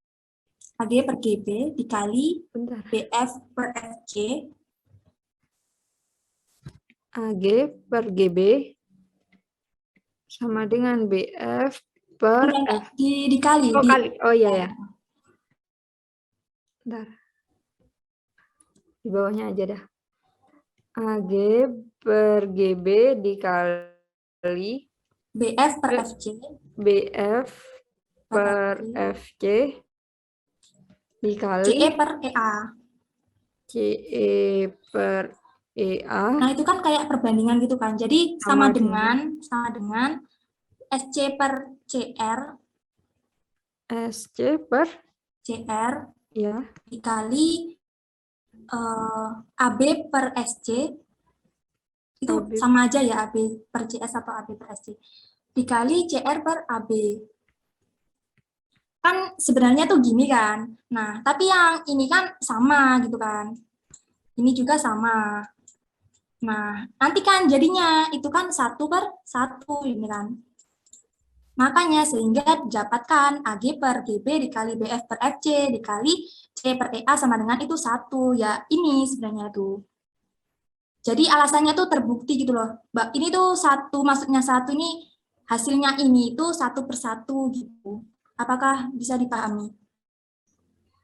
S4: AG per GB dikali
S5: Bentar.
S4: BF per FC.
S5: AG per GB sama dengan BF per F.
S4: Dikali.
S5: Oh, kali. Oh iya ya. Bentar. Di bawahnya aja dah. AG per GB dikali
S4: BF per FC.
S5: BF per FC dikali
S4: CE per EA.
S5: CE per EA.
S4: Nah, itu kan kayak perbandingan gitu kan. Jadi sama dengan SC per CR.
S5: SC per
S4: CR
S5: ya
S4: dikali AB per SC. Itu
S5: AB.
S4: sama aja ya, AB per CS atau AB per SC. Dikali CR per AB. Kan sebenarnya tuh gini kan. Nah, tapi yang ini kan sama gitu kan. Ini juga sama. Nah, nanti kan jadinya itu kan 1 per 1 ini kan. Makanya sehingga didapatkan AG per GB dikali BF per FC dikali C per EA sama dengan itu 1. Ya ini sebenarnya tuh. Jadi alasannya tuh terbukti gitu loh. Mbak, ini tuh 1, maksudnya 1 ini hasilnya ini itu 1 per 1 gitu. Apakah bisa dipahami?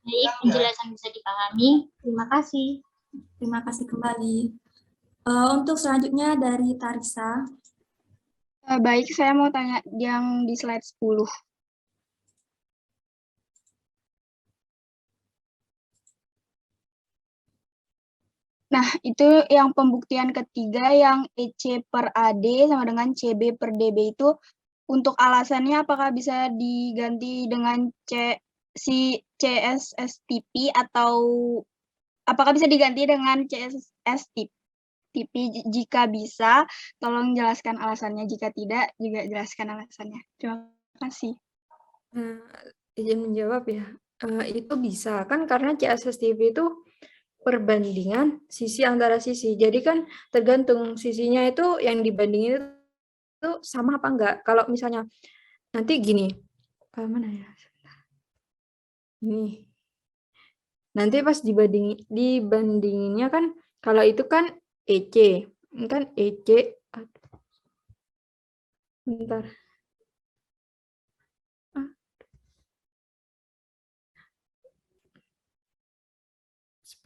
S9: Baik, penjelasan bisa dipahami. Terima kasih.
S4: Terima kasih kembali. Untuk selanjutnya dari Tarisa.
S10: Baik, saya mau tanya yang di slide 10. Nah, itu yang pembuktian ketiga yang EC per AD sama dengan CB per DB itu untuk alasannya apakah bisa diganti dengan CSSTP atau apakah bisa diganti dengan CSSTP? Jika bisa, tolong jelaskan alasannya. Jika tidak, juga jelaskan alasannya. Terima kasih.
S5: Izin menjawab ya. Itu bisa kan karena CSSTP itu perbandingan sisi antara sisi. Jadi kan tergantung sisinya itu yang dibandingin itu sama apa enggak. Kalau misalnya nanti gini, mana ya? Ini. Nanti pas dibandinginnya kan kalau itu kan EC. Ini kan EC. Bentar.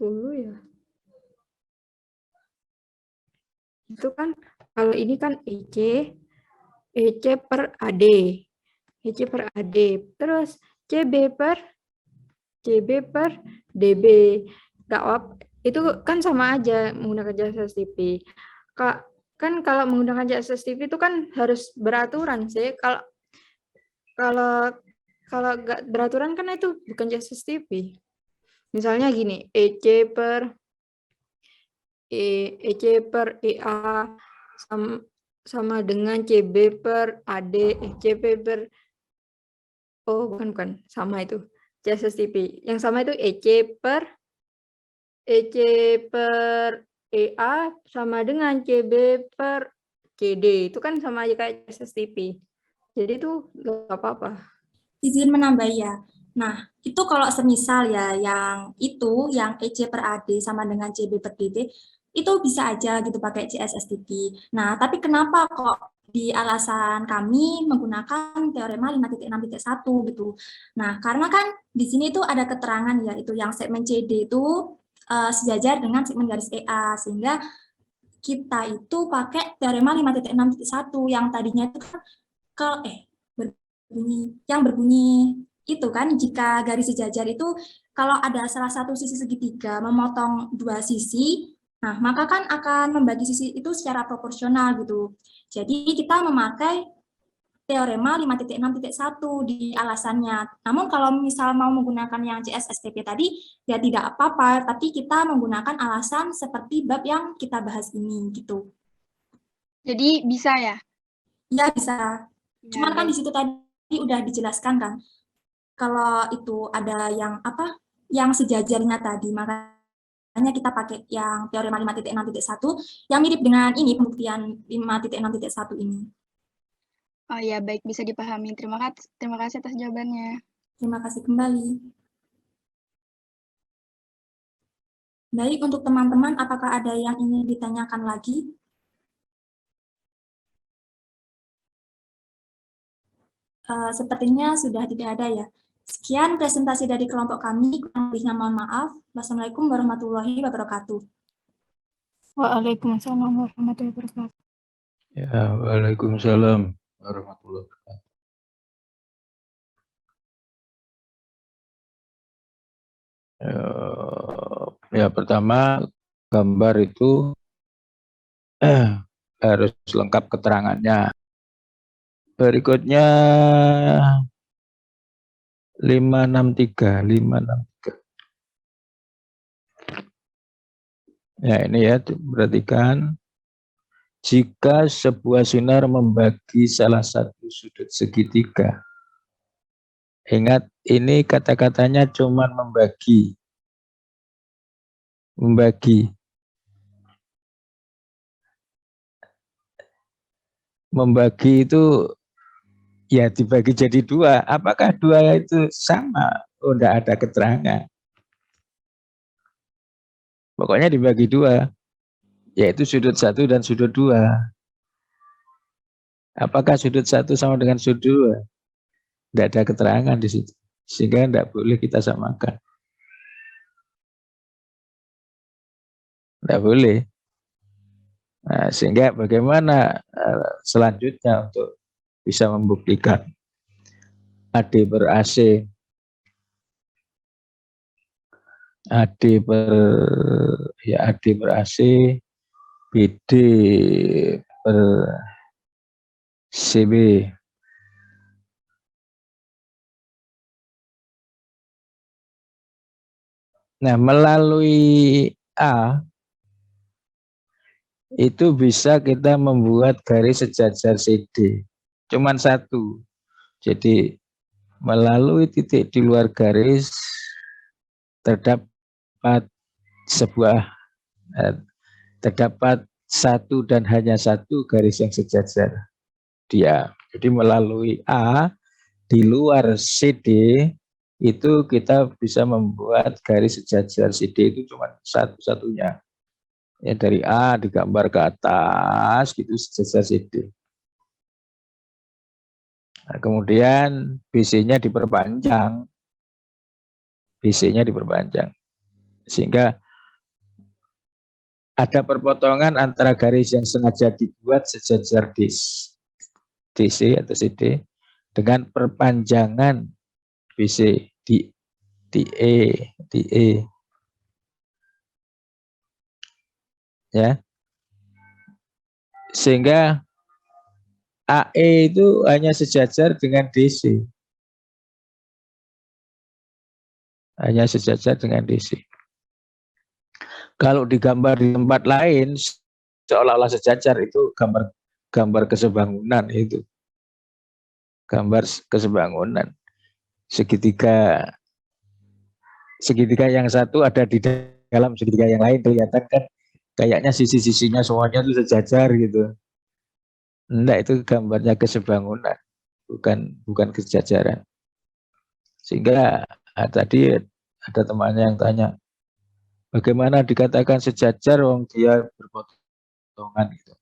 S5: 10 ya. Itu kan kalau ini kan EC per AD. EC per AD. Terus CB per DB. Itu kan sama aja menggunakan CSSTP. Kan kalau menggunakan CSSTP itu kan harus beraturan sih. Kalau nggak beraturan kan itu bukan CSSTP. Misalnya gini, EC per EA sama dengan CB per AD, CP per, oh bukan, sama itu, CSSTP. Yang sama itu EC per EA sama dengan CB per CD. Itu kan sama aja kayak CSSTP. Jadi itu nggak apa-apa.
S4: Izin menambah ya. Nah, itu kalau semisal ya yang EC per AD sama dengan CB per DD, itu bisa aja gitu pakai CSSTP. Nah, tapi kenapa kok di alasan kami menggunakan teorema 5.6.1 gitu. Nah, karena kan di sini tuh ada keterangan ya, itu yang segmen CD itu sejajar dengan segmen garis EA, sehingga kita itu pakai teorema 5.6.1 yang tadinya itu kan berbunyi itu kan, jika garis sejajar itu kalau ada salah satu sisi segitiga memotong dua sisi, nah maka kan akan membagi sisi itu secara proporsional gitu. Jadi kita memakai teorema 5.6.1 di alasannya. Namun kalau misal mau menggunakan yang CSSTP tadi, ya tidak apa-apa, tapi kita menggunakan alasan seperti bab yang kita bahas ini gitu.
S10: Jadi bisa ya?
S4: Ya bisa. Cuman kan di situ tadi udah dijelaskan kan, kalau itu ada yang yang sejajarnya tadi, makanya kita pakai yang teorema 5.6.1 yang mirip dengan ini, pembuktian 5.6.1 ini.
S10: Oh ya, baik, bisa dipahami. Terima kasih atas jawabannya.
S4: Terima kasih kembali. Baik, untuk teman-teman, apakah ada yang ingin ditanyakan lagi? Sepertinya sudah tidak ada ya. Sekian presentasi dari kelompok kami, kurang lebihnya mohon maaf. Wassalamualaikum warahmatullahi wabarakatuh.
S7: Waalaikumsalam warahmatullahi wabarakatuh.
S1: Ya, waalaikumsalam warahmatullahi wabarakatuh. Ya, pertama gambar itu harus lengkap keterangannya. Berikutnya 563. Ya, ini ya, perhatikan. Jika sebuah sinar membagi salah satu sudut segitiga. Ingat, ini kata-katanya cuma membagi. Membagi itu ya dibagi jadi dua. Apakah dua itu sama? Oh, enggak ada keterangan. Pokoknya dibagi dua, yaitu sudut 1 dan sudut 2. Apakah sudut 1 sama dengan sudut 2? Tidak ada keterangan di situ, sehingga tidak boleh kita samakan. Tidak boleh. Nah, sehingga bagaimana selanjutnya untuk bisa membuktikan AD per AC, AD per AC, BD per CB. Nah, melalui A itu bisa kita membuat garis sejajar CD. Cuman satu. Jadi melalui titik di luar garis terdapat satu dan hanya satu garis yang sejajar dia. Jadi melalui A di luar CD itu kita bisa membuat garis sejajar CD itu cuma satu-satunya. Ya, dari A digambar ke atas gitu sejajar CD. Nah, kemudian BC-nya diperpanjang. Sehingga ada perpotongan antara garis yang sengaja dibuat sejajar DC atau CD dengan perpanjangan BC di E. Ya. Sehingga AE itu hanya sejajar dengan DC. hanya sejajar dengan DC. Kalau digambar di tempat lain seolah-olah sejajar, itu gambar kesebangunan, itu gambar kesebangunan. Segitiga yang satu ada di dalam segitiga yang lain, kelihatan kan kayaknya sisi-sisinya semuanya itu sejajar gitu. Enggak, itu gambarnya kesebangunan, bukan kesejajaran. Sehingga tadi ada temannya yang tanya, bagaimana dikatakan sejajar wong dia berpotongan gitu.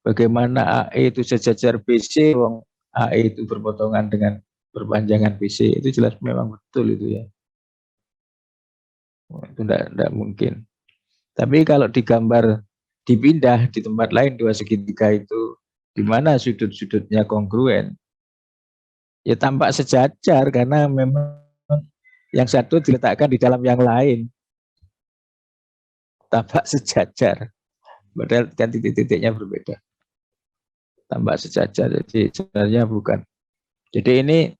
S1: Bagaimana AE itu sejajar BC wong AE itu berpotongan dengan perpanjangan BC. Itu jelas memang betul itu ya. Itu enggak mungkin. Tapi kalau digambar dipindah di tempat lain dua segitiga itu di mana sudut-sudutnya kongruen, ya tampak sejajar karena memang yang satu diletakkan di dalam yang lain. Tampak sejajar. Padahal kan titik-titiknya berbeda. Tampak sejajar, jadi sebenarnya bukan. Jadi ini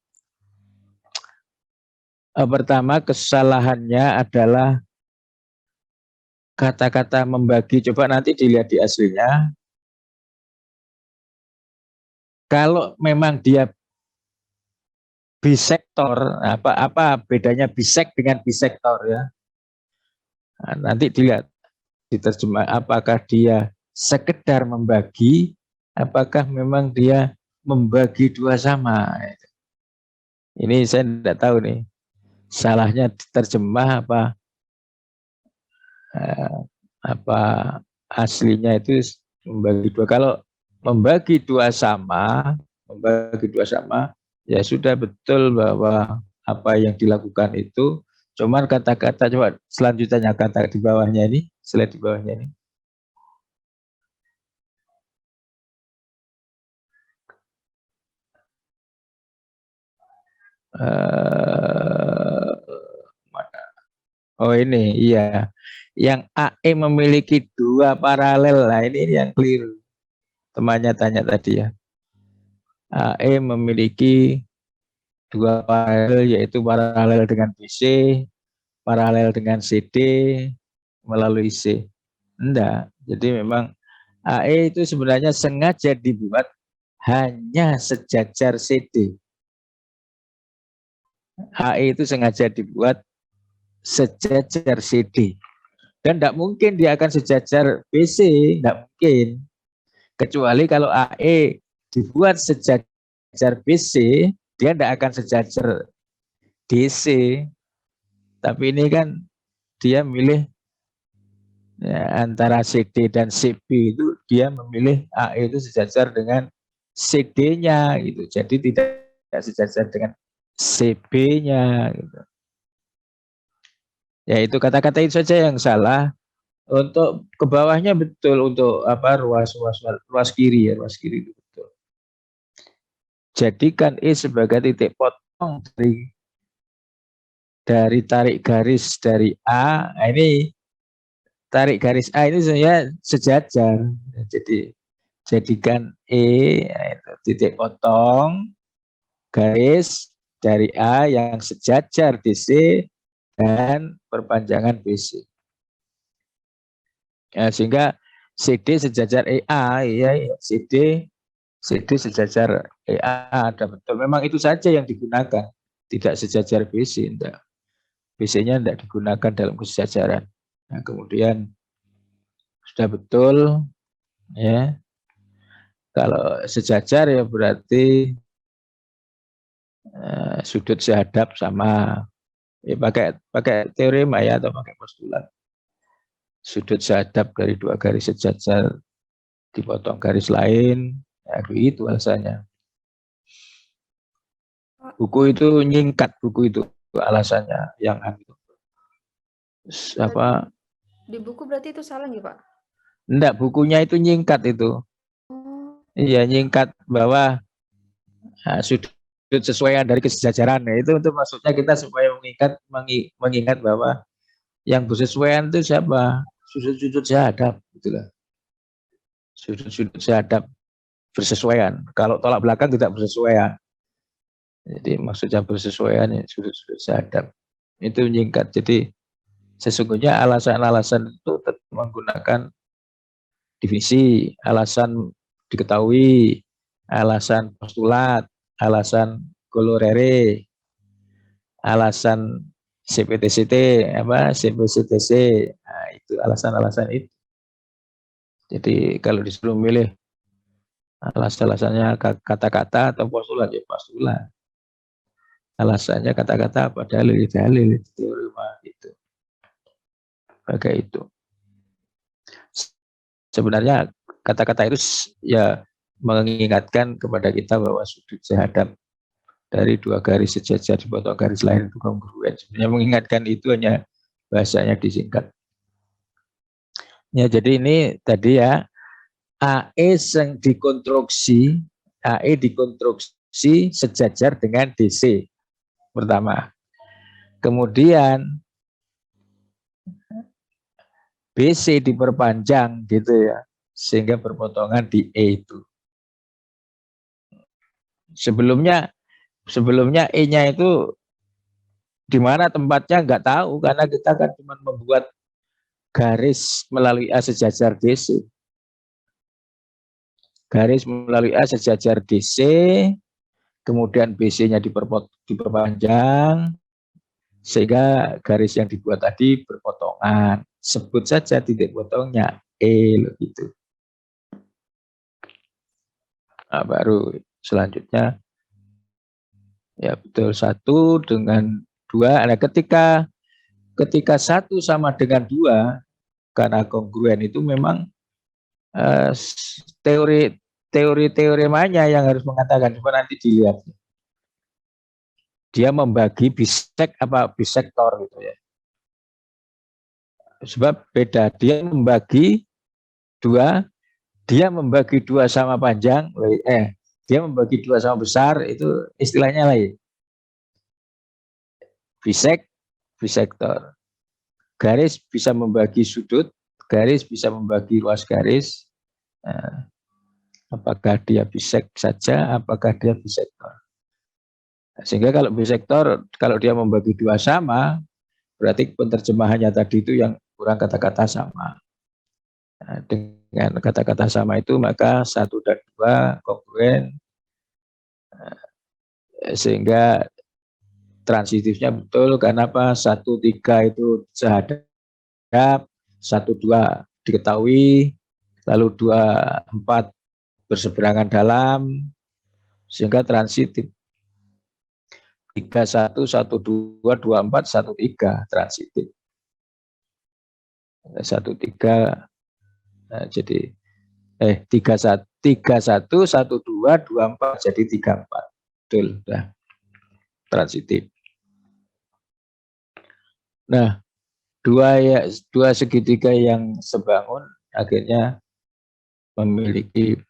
S1: pertama kesalahannya adalah kata-kata membagi. Coba nanti dilihat di aslinya. Kalau memang dia bisektor, apa bedanya bisek dengan bisektor ya? Nah, nanti dilihat diterjemah apakah dia sekedar membagi, apakah memang dia membagi dua sama. Ini saya tidak tahu nih, salahnya diterjemah apa aslinya itu membagi dua. Kalau membagi dua sama, ya sudah betul bahwa apa yang dilakukan itu. Cuman kata-kata, coba selanjutnya kata di bawahnya ini, slide di bawahnya ini. Mana? Oh ini, iya. Yang AE memiliki dua paralel, nah ini yang keliru. Temannya tanya tadi ya. AE memiliki dua paralel, yaitu paralel dengan BC, paralel dengan CD, melalui C. Enggak, jadi memang AE itu sebenarnya sengaja dibuat hanya sejajar CD. AE itu sengaja dibuat sejajar CD. Dan tidak mungkin dia akan sejajar BC, tidak mungkin. Kecuali kalau AE dibuat sejajar BC, dia tidak akan sejajar DC. Tapi ini kan dia milih ya, antara CD dan CB itu dia memilih AE itu sejajar dengan CD-nya gitu. Jadi tidak sejajar dengan CB-nya gitu. Ya itu kata-kata itu saja yang salah. Untuk ke bawahnya betul, untuk ruas kiri ya, ruas kiri itu betul. Jadikan E sebagai titik potong dari tarik garis dari A. Nah, ini tarik garis A ini sebenarnya sejajar. Jadi jadikan E itu titik potong garis dari A yang sejajar DC dan perpanjangan BC. Ya, sehingga CD sejajar EA, ya CD sejajar EA, ada betul. Memang itu saja yang digunakan, tidak sejajar BC, enggak. BC-nya tidak digunakan dalam kesejajaran. Nah, kemudian sudah betul, ya. Kalau sejajar ya berarti sudut sehadap sama. Ya, pakai teorema ya atau pakai postulat. Sudut sehadap dari dua garis sejajar dipotong garis lain, ya itu alasannya. Buku itu nyingkat, buku itu alasannya yang apa?
S5: Di buku berarti itu salah nggak Pak?
S1: Enggak, bukunya itu nyingkat itu. Iya, nyingkat bahwa sudut sesuaian dari kesejajaran. Nah, itu untuk maksudnya kita supaya mengingat bahwa yang bersesuaian itu siapa? Sudut-sudut sehadap, gitulah. Sudut-sudut sehadap bersesuaian. Kalau tolak belakang tidak bersesuaian. Jadi maksudnya bersesuaian ya sudut-sudut sehadap. Itu menyingkat. Jadi sesungguhnya alasan-alasan itu tetap menggunakan definisi, alasan diketahui, alasan postulat, alasan kolorere, alasan CPTCT, CPCTC. Nah, itu alasan-alasan itu. Jadi kalau disuruh milih alasan-alasannya kata-kata atau postulat, ya postulat. Alasannya kata-kata apa, dalil, teorema itu. Kayak itu. Sebenarnya kata-kata itu ya mengingatkan kepada kita bahwa sudut sehadap dari dua garis sejajar dipotong garis lain itu kongruen. Sebenarnya mengingatkan itu hanya bahasanya disingkat. Ya, jadi ini tadi ya, AE yang dikonstruksi, AE dikonstruksi sejajar dengan DC pertama. Kemudian BC diperpanjang gitu ya, sehingga berpotongan di E itu. Sebelumnya E-nya itu di mana tempatnya nggak tahu, karena kita kan cuma membuat garis melalui A sejajar DC. Garis melalui A sejajar DC, kemudian BC-nya diperpanjang, sehingga garis yang dibuat tadi berpotongan. Sebut saja titik potongnya E, gitu. Nah, baru selanjutnya, ya betul, 1 dengan 2. Nah, ketika 1 sama dengan 2, karena kongruen itu memang teoremanya yang harus mengatakan, coba nanti dilihat. Dia membagi bisek apa bisektor gitu ya. Sebab beda, dia membagi 2 sama panjang, dia membagi 2 sama besar, itu istilahnya lain. Bisektor. Garis bisa membagi sudut, garis bisa membagi ruas garis. Nah, apakah dia bisek saja, apakah dia bisektor. Sehingga kalau bisektor, kalau dia membagi 2 sama, berarti penerjemahannya tadi itu yang kurang kata-kata sama. Nah, dengan kata-kata sama itu, maka 1 dan 2 kongruen, sehingga transitifnya betul. Karena apa? 1, 3 itu sehadap, 1, 2 diketahui, lalu 2, 4 berseberangan dalam, sehingga transitif. 3, 1, 1, 2, 2, 4, 1, 3 transitif. 1, 3, nah, jadi 3, 1, 1, 2, 2, 4 jadi 3, 4. Betul, udah transitif. Nah, dua segitiga yang sebangun akhirnya memiliki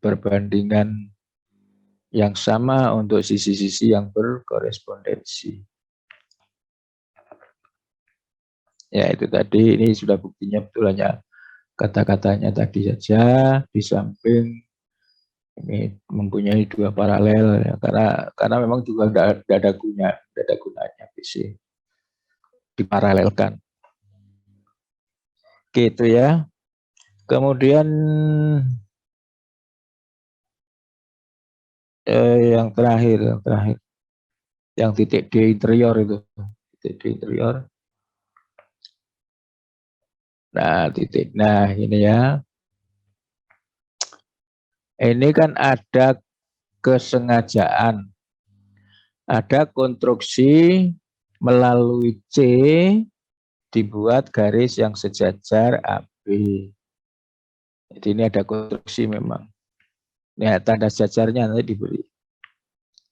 S1: perbandingan yang sama untuk sisi-sisi yang berkorespondensi. Ya, itu tadi, ini sudah buktinya betul, hanya kata-katanya tadi saja, di samping ini mempunyai 2 paralel ya, karena memang juga tidak ada gunanya BC diparalelkan. Gitu ya. Kemudian yang terakhir, yang titik D interior itu, titik D interior. Nah, ini ya. Ini kan ada kesengajaan, ada konstruksi melalui C dibuat garis yang sejajar AB. Jadi ini ada konstruksi memang. Ini tanda sejajarnya nanti diberi.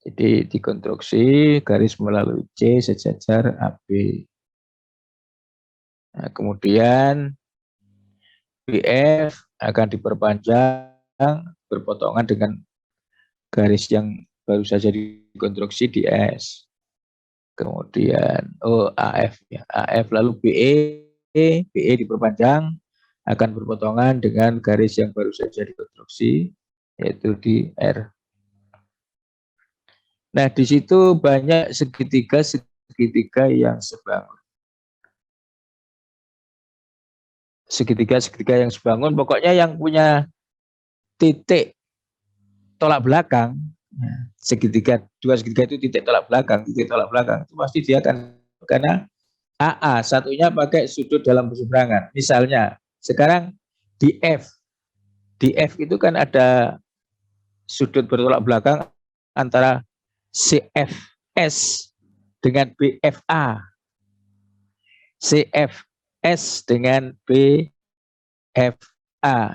S1: Jadi dikonstruksi garis melalui C sejajar AB. Nah, kemudian BF akan diperpanjang berpotongan dengan garis yang baru saja dikonstruksi di S. Kemudian AF ya, AF lalu BE diperpanjang akan berpotongan dengan garis yang baru saja dikonstruksi, yaitu di R. Nah, di situ banyak segitiga segitiga yang sebangun. Segitiga yang sebangun, pokoknya yang punya titik tolak belakang, dua segitiga itu titik tolak belakang itu pasti dia akan, karena AA satunya pakai sudut dalam berseberangan. Misalnya sekarang di F itu kan ada sudut bertolak belakang antara CFS dengan BFA, CFS dengan BFA,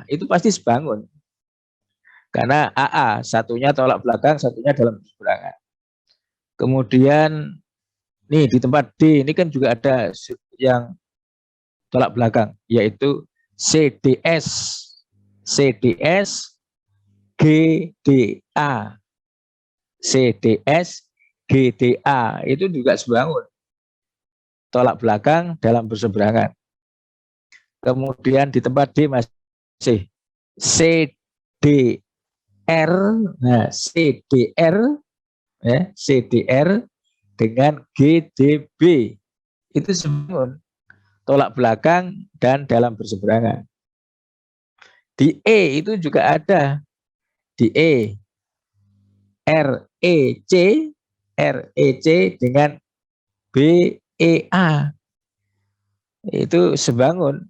S1: itu pasti sebangun. Karena AA satunya tolak belakang, satunya dalam berseberangan. Kemudian nih di tempat D ini kan juga ada yang tolak belakang, yaitu CDS GDA. CDS GDA itu juga sebangun. Tolak belakang dalam berseberangan. Kemudian di tempat D masih CDR. Nah, CDR dengan GDB itu sebangun. Tolak belakang dan dalam berseberangan. Di E itu juga ada. Di E REC dengan BEA itu sebangun,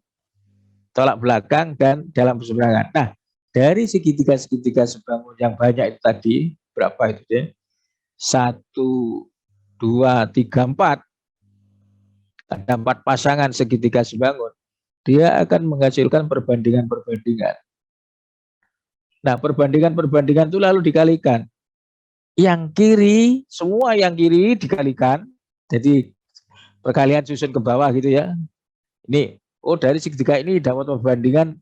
S1: tolak belakang dan dalam berseberangan. Nah, dari segitiga sebangun yang banyak itu tadi, berapa itu deh? 1, 2, 3, 4. Ada 4 pasangan segitiga sebangun. Dia akan menghasilkan perbandingan-perbandingan. Nah, perbandingan-perbandingan itu lalu dikalikan. Yang kiri, semua yang kiri dikalikan. Jadi perkalian susun ke bawah gitu ya. Ini, oh dari segitiga ini dapat perbandingan,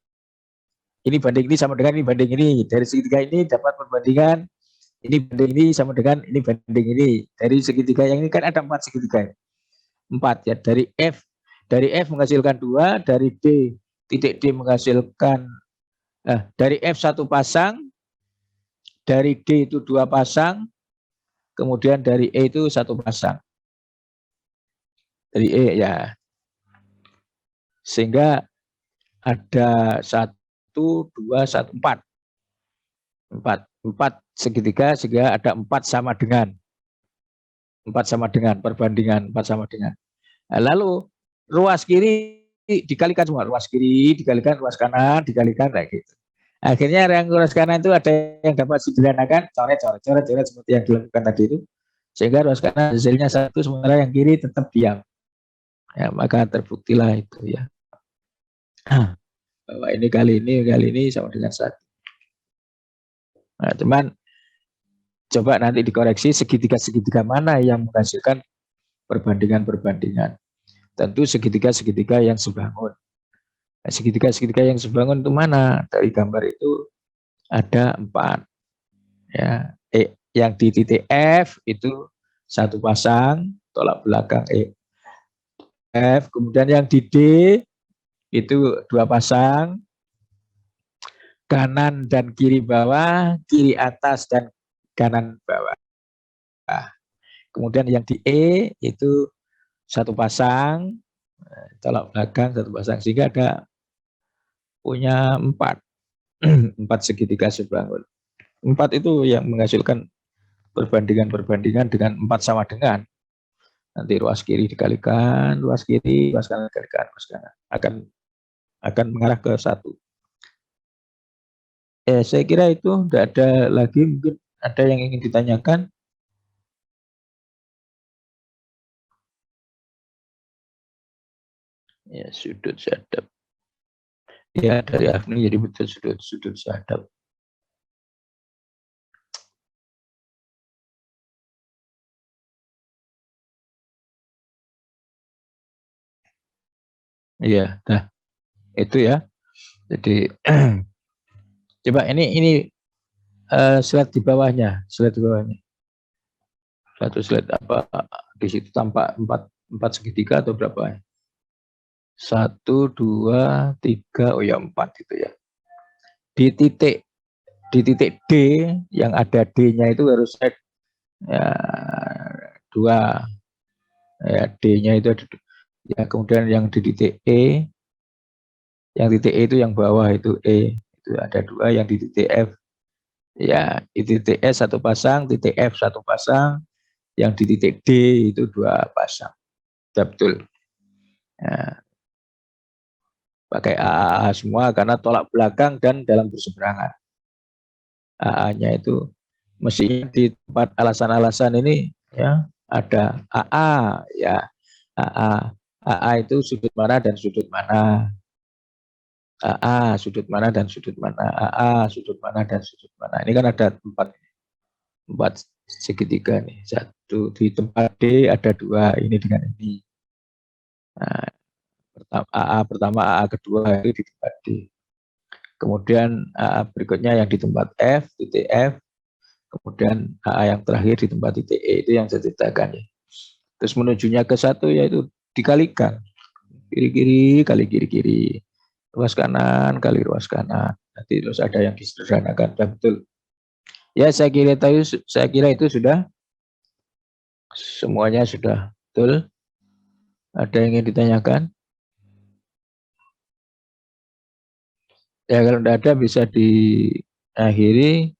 S1: ini banding ini sama dengan ini banding ini. Dari segitiga ini dapat perbandingan, ini banding ini sama dengan ini banding ini. Dari segitiga yang ini kan ada 4 segitiga. 4 ya. Dari F menghasilkan 2, dari titik D menghasilkan, dari F 1 pasang, dari D itu 2 pasang, kemudian dari E itu 1 pasang. Dari E ya. Sehingga ada 1, 2, 1, 4. 4 segitiga sehingga ada 4 sama dengan. 4 sama dengan, perbandingan 4 sama dengan. Nah, lalu ruas kiri dikalikan semua. Ruas kiri dikalikan ruas kanan, dikalikan kayak gitu. Akhirnya yang ruas kanan itu ada yang dapat sederhanakan, coret seperti yang dilakukan tadi itu. Sehingga ruas kanan hasilnya 1, sementara yang kiri tetap diam. Ya, maka terbuktilah itu ya. Bahwa ini kali ini sama dengan 1. Nah, teman, coba nanti dikoreksi segitiga-segitiga mana yang menghasilkan perbandingan-perbandingan. Tentu segitiga-segitiga yang sebangun. Nah, segitiga-segitiga yang sebangun itu mana? Dari gambar itu ada 4. Ya, yang di titik F itu 1 pasang, tolak belakang F. Kemudian yang di D itu 2 pasang, kanan dan kiri bawah, kiri atas dan kanan bawah. Nah, kemudian yang di E itu 1 pasang, tolak belakang 1 pasang, sehingga ada punya 4. 4 segitiga sebangun. 4 itu yang menghasilkan perbandingan-perbandingan dengan 4 sama dengan. Nanti ruas kiri dikalikan, ruas kiri, ruas kanan dikalikan, ruas kanan. Akan mengarah ke 1. Saya kira itu tidak ada lagi, mungkin ada yang ingin ditanyakan. Ya, sudut syadab. Ya, dari Afni jadi betul sudut syadab. Iya, nah itu ya. Jadi coba ini slide di bawahnya, Satu slide apa di situ tampak 4 segitiga atau berapa? 1, 2, 3, oh ya 4 itu ya. Di titik D yang ada D-nya itu harus ya, 2. Ya, D-nya itu ada, ya, kemudian yang di titik E, yang titik E itu yang bawah itu E, itu ada 2, yang di titik F, ya, di titik S 1 pasang, titik F 1 pasang, yang di titik D itu 2 pasang. Ya, betul. Ya, pakai AA semua karena tolak belakang dan dalam berseberangan. AA-nya itu mestinya di tempat alasan-alasan ini ya ada AA, ya, AA. AA itu sudut mana dan sudut mana. AA sudut mana dan sudut mana. AA sudut mana dan sudut mana. Ini kan ada empat segitiga nih. 1 di tempat D, ada 2 ini dengan ini. Nah, AA pertama, AA kedua itu di tempat D. Kemudian AA berikutnya yang di tempat F, titik F. Kemudian AA yang terakhir di tempat titik E, itu yang saya ceritakan ya. Terus menujunya ke 1 yaitu dikalikan. Kiri-kiri kali kiri-kiri. Ruas kanan kali ruas kanan. Nanti terus ada yang disederhanakan. Betul. Ya, saya kira itu sudah semuanya sudah betul. Ada yang ingin ditanyakan? Ya, kalau tidak ada bisa diakhiri.